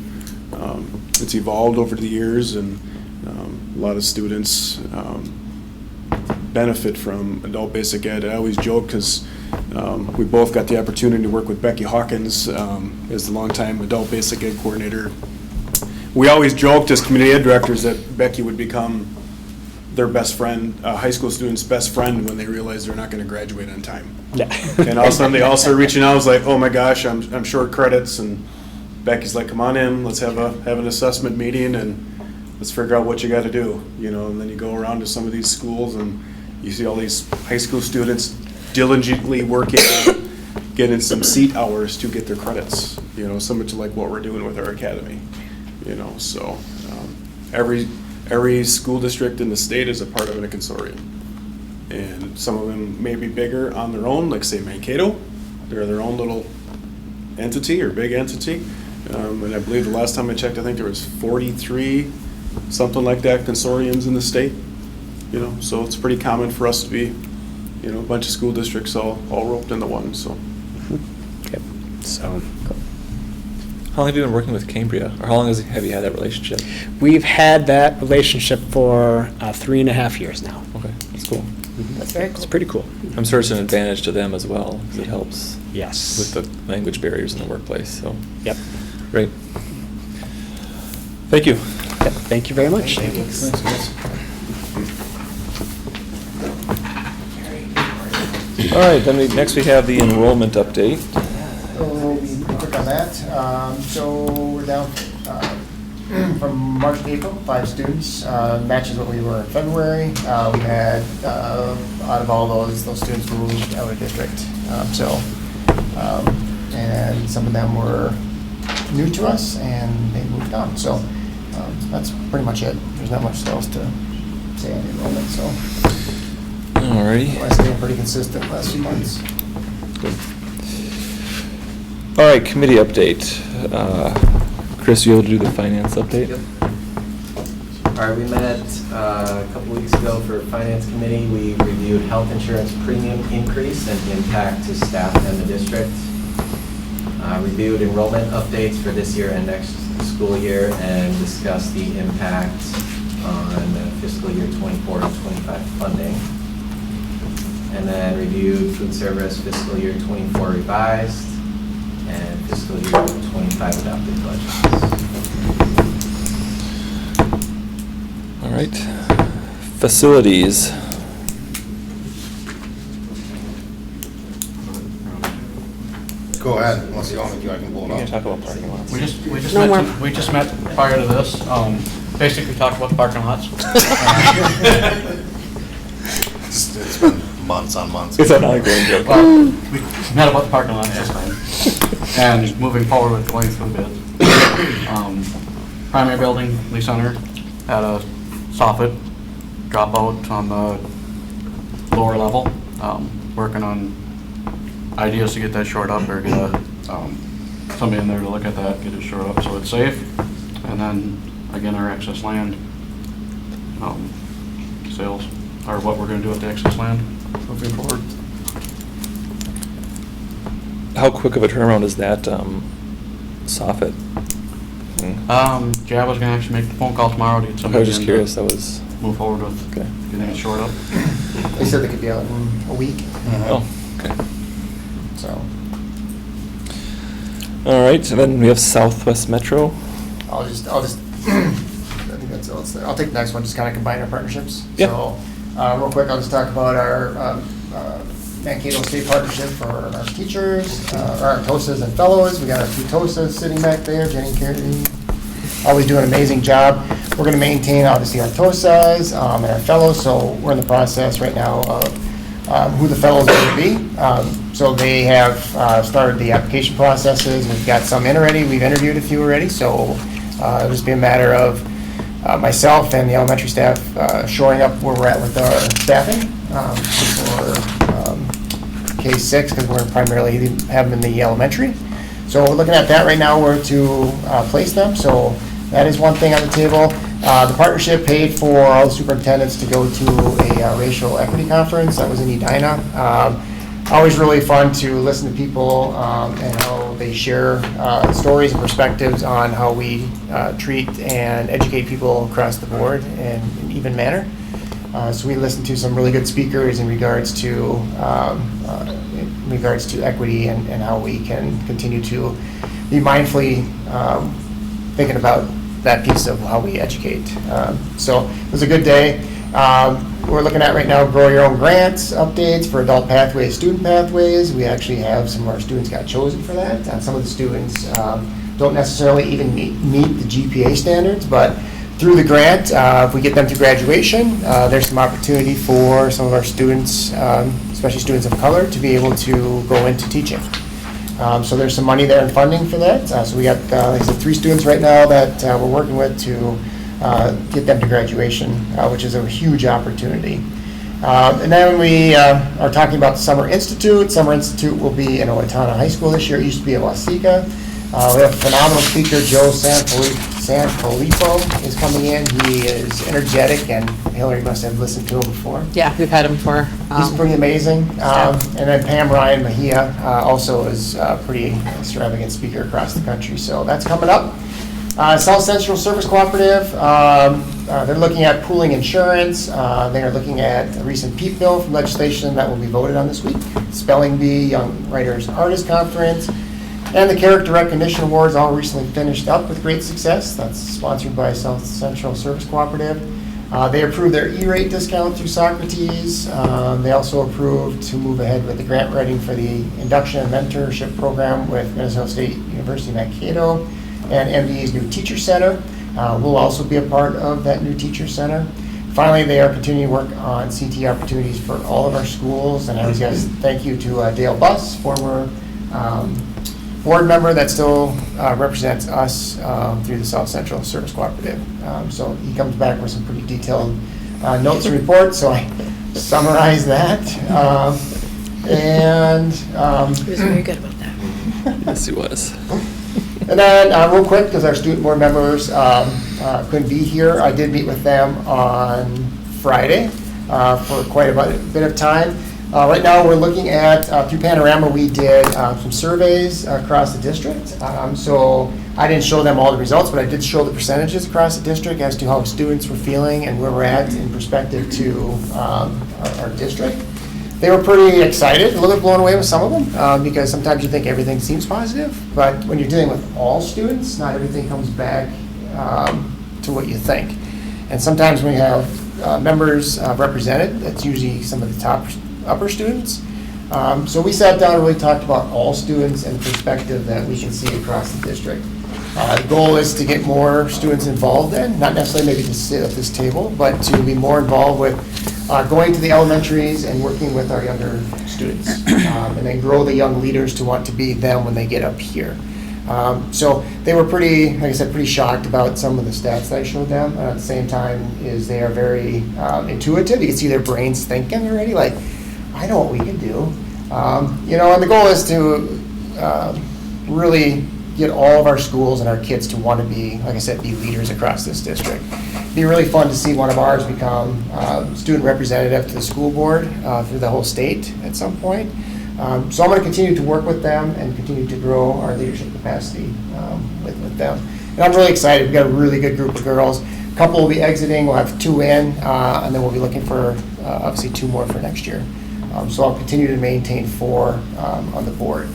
it's evolved over the years, and a lot of students benefit from Adult Basic Ed. I always joke because we both got the opportunity to work with Becky Hawkins as the longtime Adult Basic Ed coordinator. We always joked as community ed directors that Becky would become their best friend, high school students' best friend, when they realize they're not going to graduate on time. yeah. And all of a sudden they all start reaching out. I was like, oh my gosh, I'm short credits, and Becky's like, come on in, let's have an assessment meeting, and let's figure out what you got to do. And then you go around to some of these schools, and you see all these high school students diligently working on getting some seat hours to get their credits. Similar to like what we're doing with our academy. So every school district in the state is a part of a consortium, and some of them may be bigger on their own, like say Mankato. They're their own little entity or big entity, and I believe the last time I checked, I think there was 43, something like that, consortiums in the state. So it's pretty common for us to be, a bunch of school districts all roped into one. So. Okay. So. How long have you been working with Cambria, or how long have you had that relationship? We've had that relationship for 3.5 years now. Okay, that's cool. That's very cool. It's pretty cool. I'm sure it's an advantage to them as well, because it helps Yes. with the language barriers in the workplace. So, Yep. great. Thank you. Yep. Thank you very much. Thank you. Thanks, guys. All right, then next we have the enrollment update. We'll be quick on that. So we're down from March to April, 5 students. Matches what we were in February. We had, out of all those students moved out of district. And some of them were new to us, and they moved on. So that's pretty much it. There's not much else to say on the enrollment. So. Alrighty. I've been pretty consistent last few months. Good. All right, committee update. Chris, you able to do the finance update? Yep. All right, we met a couple weeks ago for Finance Committee. We reviewed health insurance premium increase and impact to staff and the district. Reviewed enrollment updates for this year and next school year, and discussed the impact on fiscal year 24 and 25 funding. And then reviewed food service fiscal year 24 revised and fiscal year 25 adopted budgets. All right. Facilities. Go ahead, unless you want me to, I can pull it up. Talk about parking lots. We just met prior to this, basically talked about the parking lots. It's been months on months. It's an ongoing joke. Well, we met about the parking lots this time, and moving forward with going through bids. Primary building, Lee Center, had a soffit dropout on the lower level, working on ideas to get that shored up or get somebody in there to look at that, get it shored up so it's safe. And then, again, our excess land sales, or what we're gonna do with the excess land moving forward. How quick of a turnaround is that soffit? Java's gonna actually make the phone call tomorrow to get I somebody was just in curious. to That was move forward with okay. getting it shored up. They said they could be out in a week. Oh, okay. So All right, and then we have Southwest Metro. I'll just, I think that's all. I'll take the next one, just kind of combine our partnerships. Yeah. So, real quick, I'll just talk about our Mankato State Partnership for our teachers, our TOSAs and fellows. We got our 2 TOSAs sitting back there, Jenny and Carrie, always doing an amazing job. We're gonna maintain, obviously, our TOSAs and our fellows, so we're in the process right now of who the fellows are gonna be. So they have started the application processes. We've got some in already. We've interviewed a few already, so it'll just be a matter of myself and the elementary staff shoring up where we're at with our staffing for K-6, because we're primarily have them in the elementary. So we're looking at that right now, where to place them. So that is one thing on the table. The partnership paid for all the superintendents to go to a racial equity conference that was in Edina. Always really fun to listen to people and how they share stories and perspectives on how we treat and educate people across the board in an even manner. So we listened to some really good speakers in regards to equity and how we can continue to be mindfully thinking about that piece of how we educate. So it was a good day. We're looking at right now Grow Your Own Grants updates for adult pathways, student pathways. We actually have some of our students got chosen for that. Some of the students don't necessarily even meet the GPA standards, but through the grant, if we get them to graduation, there's some opportunity for some of our students, especially students of color, to be able to go into teaching. So there's some money there and funding for that. So we got, like I said, 3 students right now that we're working with to get them to graduation, which is a huge opportunity. And then we are talking about the Summer Institute. Summer Institute will be in Owatonna High School this year. It used to be at Waseca. We have a phenomenal speaker, Joe Sanfilippo is coming in. He is energetic, and Hillary must have listened to him before. Yeah, we've had him for. He's pretty amazing. And then Pam Ryan Mejia also is a pretty extravagant speaker across the country. So that's coming up. South Central Service Cooperative, they're looking at pooling insurance. They are looking at a recent PEEP bill from legislation that will be voted on this week. Spelling Bee, Young Writers Artist Conference, and the Character Recognition Awards all recently finished up with great success. That's sponsored by South Central Service Cooperative. They approved their E-rate discount through Socrates. They also approved to move ahead with the grant writing for the induction and mentorship program with Minnesota State University Mankato and MDE's new Teacher Center. We'll also be a part of that new Teacher Center. Finally, they are continuing to work on CT opportunities for all of our schools. And I always guys thank you to Dale Buss, former board member that still represents us through the South Central Service Cooperative. So he comes back with some pretty detailed notes and reports. So I summarize that. And He was very good about that. Yes, he was. And then, real quick, because our student board members couldn't be here, I did meet with them on Friday for quite a bit of time. Right now, we're looking at, through Panorama, we did some surveys across the district. So I didn't show them all the results, but I did show the percentages across the district as to how students were feeling and where we're at in perspective to our district. They were pretty excited, a little bit blown away with some of them, because sometimes you think everything seems positive, but when you're dealing with all students, not everything comes back to what you think. And sometimes when you have members represented, that's usually some of the upper students. So we sat down and really talked about all students and the perspective that we can see across the district. The goal is to get more students involved in, not necessarily maybe to sit at this table, but to be more involved with going to the elementaries and working with our younger students, and then grow the young leaders to want to be them when they get up here. So they were pretty, like I said, pretty shocked about some of the stats that I showed them. And at the same time, is they are very intuitive. You can see their brains thinking already, like, I know what we can do. You know, and the goal is to really get all of our schools and our kids to want to be, like I said, be leaders across this district. It'd be really fun to see one of ours become student representative to the school board through the whole state at some point. So I'm going to continue to work with them and continue to grow our leadership capacity with them. And I'm really excited. We've got a really good group of girls. A couple will be exiting. We'll have 2 in, and then we'll be looking for obviously 2 more for next year. So I'll continue to maintain 4 on the board.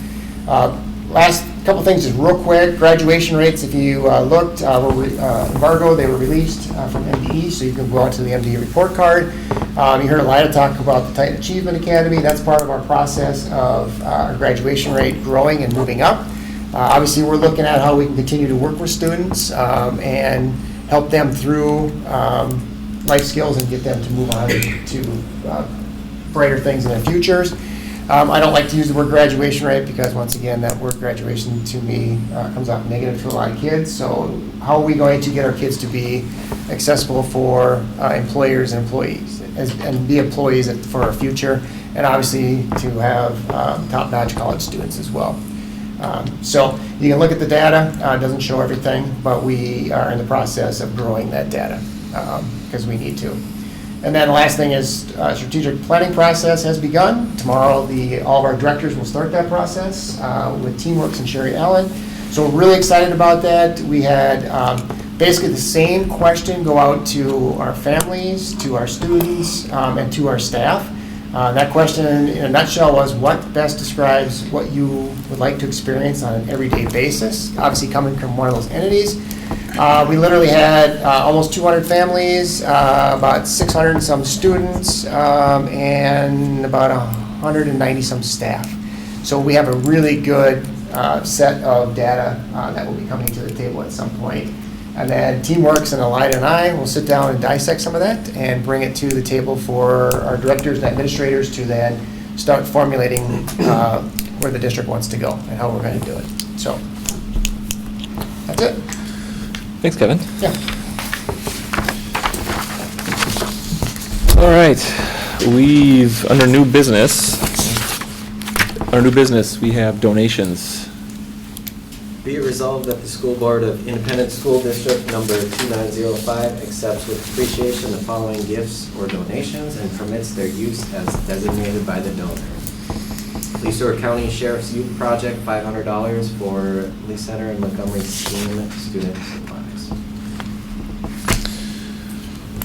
Last couple things, just real quick. Graduation rates, if you looked, embargo, they were released from MDE, so you can go out to the MDE report card. You heard Elida talk about the Titan Achievement Academy. That's part of our process of our graduation rate growing and moving up. Obviously, we're looking at how we can continue to work with students and help them through life skills and get them to move on to brighter things in their futures. I don't like to use the word graduation rate because, once again, that word graduation to me comes off negative to a lot of kids. So how are we going to get our kids to be accessible for employers and employees and be employees for our future, and obviously to have top-notch college students as well. So you can look at the data. It doesn't show everything, but we are in the process of growing that data because we need to. And then the last thing is strategic planning process has begun. Tomorrow, all of our directors will start that process with Teamworks and Sherry Allen. So we're really excited about that. We had basically the same question go out to our families, to our students, and to our staff. That question in a nutshell was, what best describes what you would like to experience on an everyday basis? Obviously coming from one of those entities. We literally had almost 200 families, about 600 and some students, and about 190 some staff. So we have a really good set of data that will be coming to the table at some point. And then Teamworks and Elida and I will sit down and dissect some of that and bring it to the table for our directors and administrators to then start formulating where the district wants to go and how we're going to do it. So that's it. Thanks, Kevin. Yeah. All right, under new business, we have donations. Be it resolved that the School Board of Independent School District number 2905 accepts with appreciation the following gifts or donations and permits their use as designated by the donor. Lee Stewart County Sheriff's Youth Project, $500 for Lee Center and Montgomery STEAM student supplies.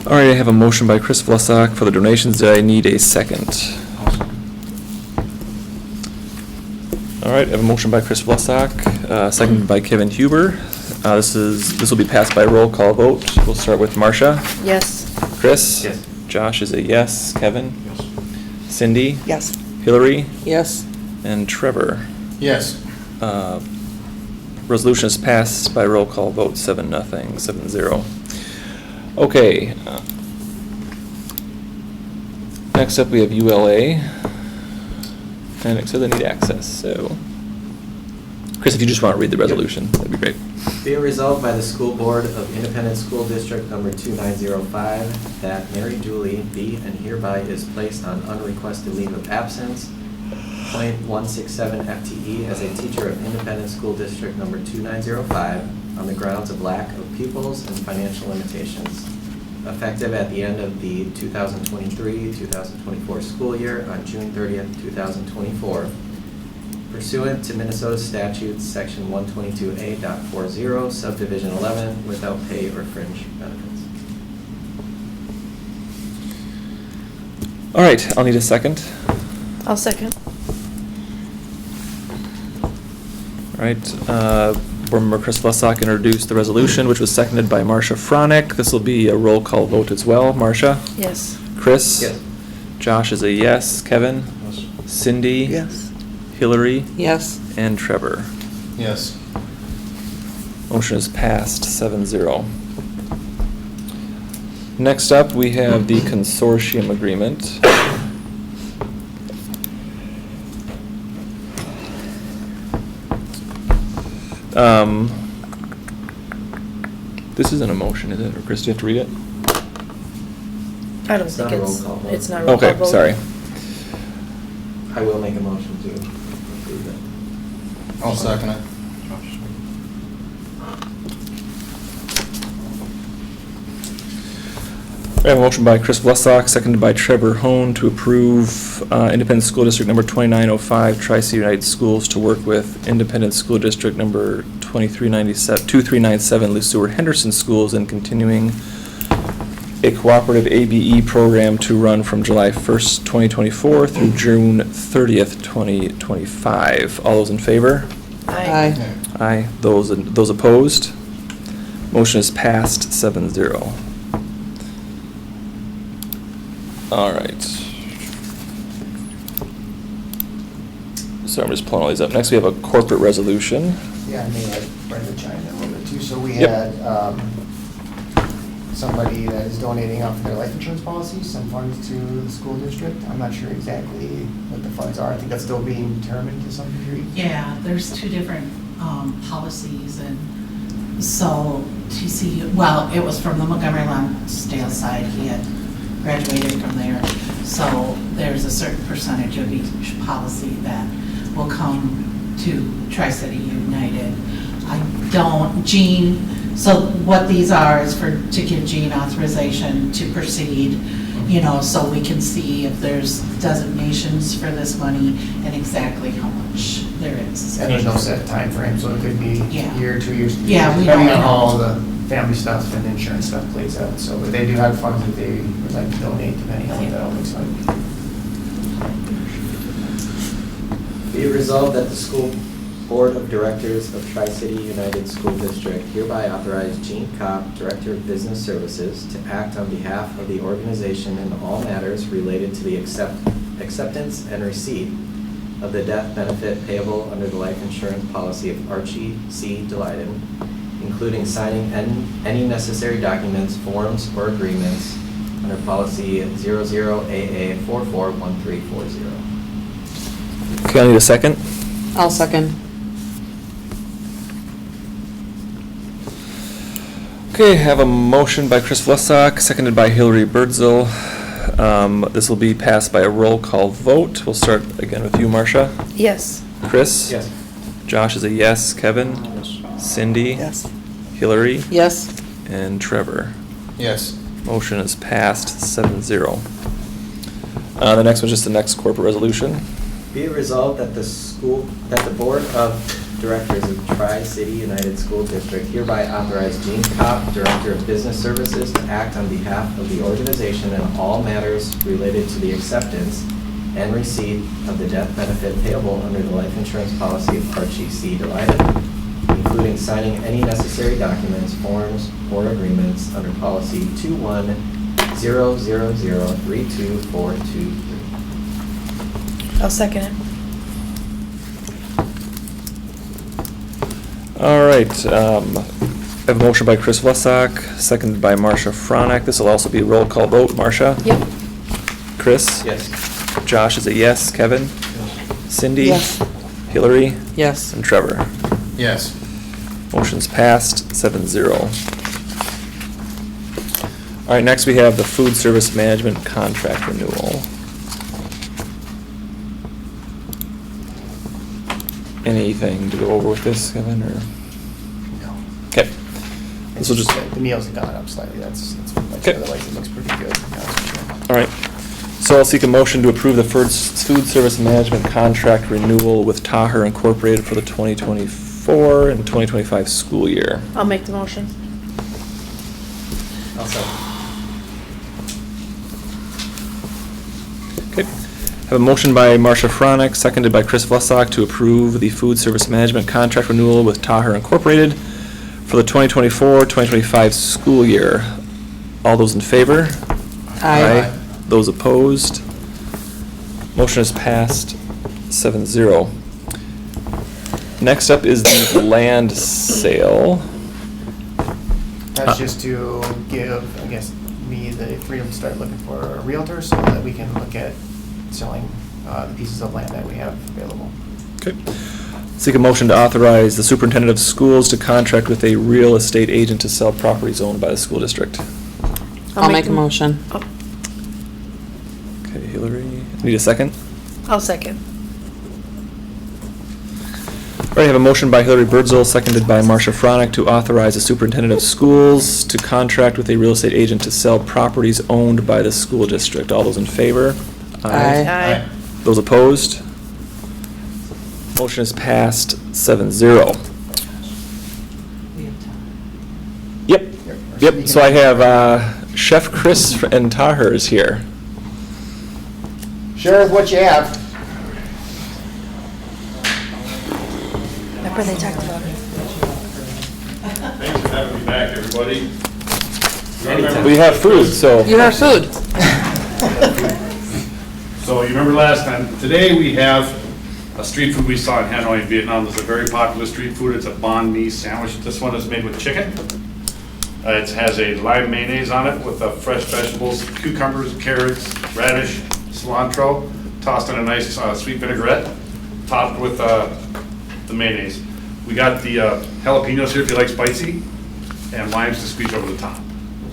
All right, I have a motion by Chris Vlasák for the donations. Do I need a second? All right, I have a motion by Chris Vlasák, seconded by Kevin Huber. This will be passed by roll call vote. We'll start with Marcia. Yes. Chris? Yes. Josh is a yes. Kevin? Yes. Cindy? Yes. Hillary? Yes. And Trevor? Yes. Resolution is passed by roll call vote 7-0, 7-0. Okay. Next up, we have ULA. And it says they need access, so. Chris, if you just want to read the resolution, that'd be great. Be it resolved by the School Board of Independent School District number 2905 that Mary Julie be and hereby is placed on unrequested leave of absence, .167 FTE as a teacher of Independent School District number 2905 on the grounds of lack of pupils and financial limitations, effective at the end of the 2023-2024 school year on June 30th, 2024, pursuant to Minnesota statutes section 122A.40 subdivision 11 without pay or fringe benefits. All right, I'll need a second. I'll second. All right, Board Member Chris Vlasák introduced the resolution, which was seconded by Marcia Fronek. This will be a roll call vote as well. Marcia? Yes. Chris? Yes. Josh is a yes. Kevin? Yes. Cindy? Yes. Hillary? Yes. And Trevor? Yes. Motion is passed 7-0. Next up, we have the consortium agreement. This isn't a motion, is it? Or Chris, do you have to read it? I don't It's think not a roll it's, call vote. it's not a roll call Okay, vote. sorry. I will make a motion to approve it. I'll second it. We have a motion by Chris Vlasák, seconded by Trevor Hone to approve Independent School District number 2905, Tri-City United Schools to work with Independent School District number 2397 Le Sueur-Henderson Schools and continuing a cooperative ABE program to run from July 1st, 2024 through June 30th, 2025. All those in favor? Aye. Aye. Those opposed? Motion is passed 7-0. All right. So I'm just pulling all these up. Next, we have a corporate resolution. Yeah, I may have Brenda chime in a little bit too. So we Yep. had somebody that is donating off their life insurance policy, some funds to the school district. I'm not sure exactly what the funds are. I think that's still being determined to some degree. Yeah, there's two different policies, and so TCU, well, it was from the Montgomery Lonsdale side. He had graduated from there, so there's a certain percentage of each policy that will come to Tri-City United. Jean, so what these are is to give Jean authorization to proceed, you know, so we can see if there's designations for this money and exactly how much there is. And there's no set time frame, so it could be Yeah. a year, 2 years, Yeah, we depending don't on know. how all the family stuff and insurance stuff plays out. So they do have funds that they would like to donate, depending on what that all looks like. Be it resolved that the School Board of Directors of Tri-City United School District hereby authorize Jean Kopp, Director of Business Services, to act on behalf of the organization in all matters related to the acceptance and receipt of the death benefit payable under the life insurance policy of Archie C. Delighted, including signing any necessary documents, forms, or agreements under policy 00AA441340. Okay, I need a second. I'll second. Okay, I have a motion by Chris Vlasák, seconded by Hillary Birdsell. This will be passed by a roll call vote. We'll start again with you, Marcia. Yes. Chris? Yes. Josh is a yes. Kevin? Cindy? Yes. Hillary? Yes. And Trevor? Yes. Motion is passed 7-0. The next one's just the next corporate resolution. Be it resolved that the Board of Directors of Tri-City United School District hereby authorize Jean Kopp, Director of Business Services, to act on behalf of the organization in all matters related to the acceptance and receipt of the death benefit payable under the life insurance policy of Archie C. Delighted, including signing any necessary documents, forms, or agreements under policy 2100032423. I'll second it. All right, I have a motion by Chris Vlasák, seconded by Marcia Fronek. This will also be a roll call vote. Marcia? Yep. Chris? Yes. Josh is a yes. Kevin? Cindy? Yes. Hillary? Yes. And Trevor? Yes. Motion's passed, 7-0. All right, next we have the food service management contract renewal. Anything to go over with this, Kevin, or? No. Okay. This will just, The meals have gone up slightly, that's much, Okay. otherwise it looks pretty good. all right. So I'll seek a motion to approve the food service management contract renewal with Taher Incorporated for the 2024 and 2025 school year. I'll make the motion. I'll second. Okay. Have a motion by Marcia Fronek, seconded by Chris Vlasok to approve the food service management contract renewal with Taher Incorporated for the 2024-2025 school year. All those in favor? Aye. Those opposed? Motion is passed, 7-0. Next up is the land sale. That's just to give, I guess, me the freedom to start looking for a realtor so that we can look at selling the pieces of land that we have available. Okay. Seek a motion to authorize the superintendent of schools to contract with a real estate agent to sell properties owned by the school district. I'll make a motion. Okay, Hillary, need a second? I'll second. All right, I have a motion by Hillary Birdsell, seconded by Marcia Fronek to authorize the superintendent of schools to contract with a real estate agent to sell properties owned by the school district. All those in favor? Aye. Those opposed? Motion is passed, 7-0. Yep, yep, so I have Chef Chris and Taher is here. Share with what you have. Remember they talked about it. Thanks for having me back, everybody. We have food, so. You have food. So you remember last time, today we have a street food we saw in Hanoi, Vietnam. It's a very popular street food. It's a banh mi sandwich. This one is made with chicken. It has a lime mayonnaise on it with fresh vegetables, cucumbers, carrots, radish, cilantro, tossed in a nice sweet vinaigrette, topped with the mayonnaise. We got the jalapenos here if you like spicy, and limes to squeeze over the top.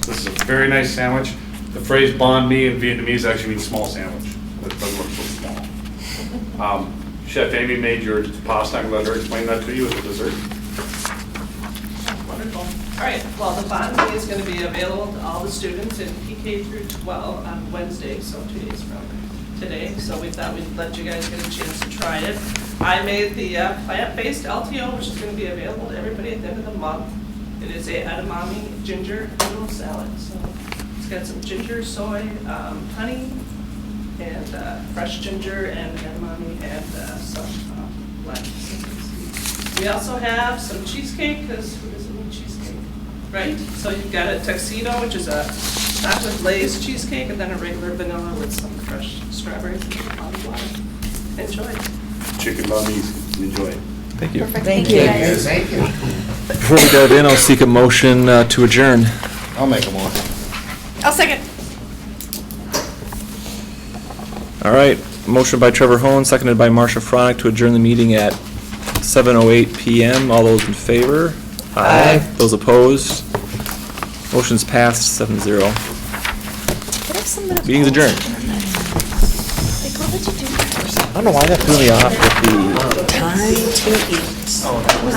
This is a very nice sandwich. The phrase banh mi in Vietnamese actually means small sandwich. It doesn't look so small. Chef Amy made your pasta. I'm going to let her explain that to you as a dessert. Wonderful. All right, well, the banh mi is going to be available to all the students in PK through 12 on Wednesday, so 2 days from today. So we thought we'd let you guys get a chance to try it. I made the plant-based LTO, which is going to be available to everybody at the end of the month. It is a edamame ginger noodle salad. So it's got some ginger, soy, honey, and fresh ginger and edamame and some black seeds. We also have some cheesecake, because who doesn't need cheesecake, right? So you've got a tuxedo, which is a chocolate glazed cheesecake, and then a regular vanilla with some fresh strawberries and olive oil. Enjoy. Chicken banh mi. Enjoy. Thank you. Perfect. Thank you. Thank you. Before we dive in, I'll seek a motion to adjourn. I'll make a motion. I'll second. All right, motion by Trevor Hone, seconded by Marcia Fronek to adjourn the meeting at 7:08 PM. All those in favor? Aye. Those opposed? Motion's passed, 7-0. Meeting's adjourned. Like, what did you do? I don't know why that threw me off with the. Time to eat. Oh, that was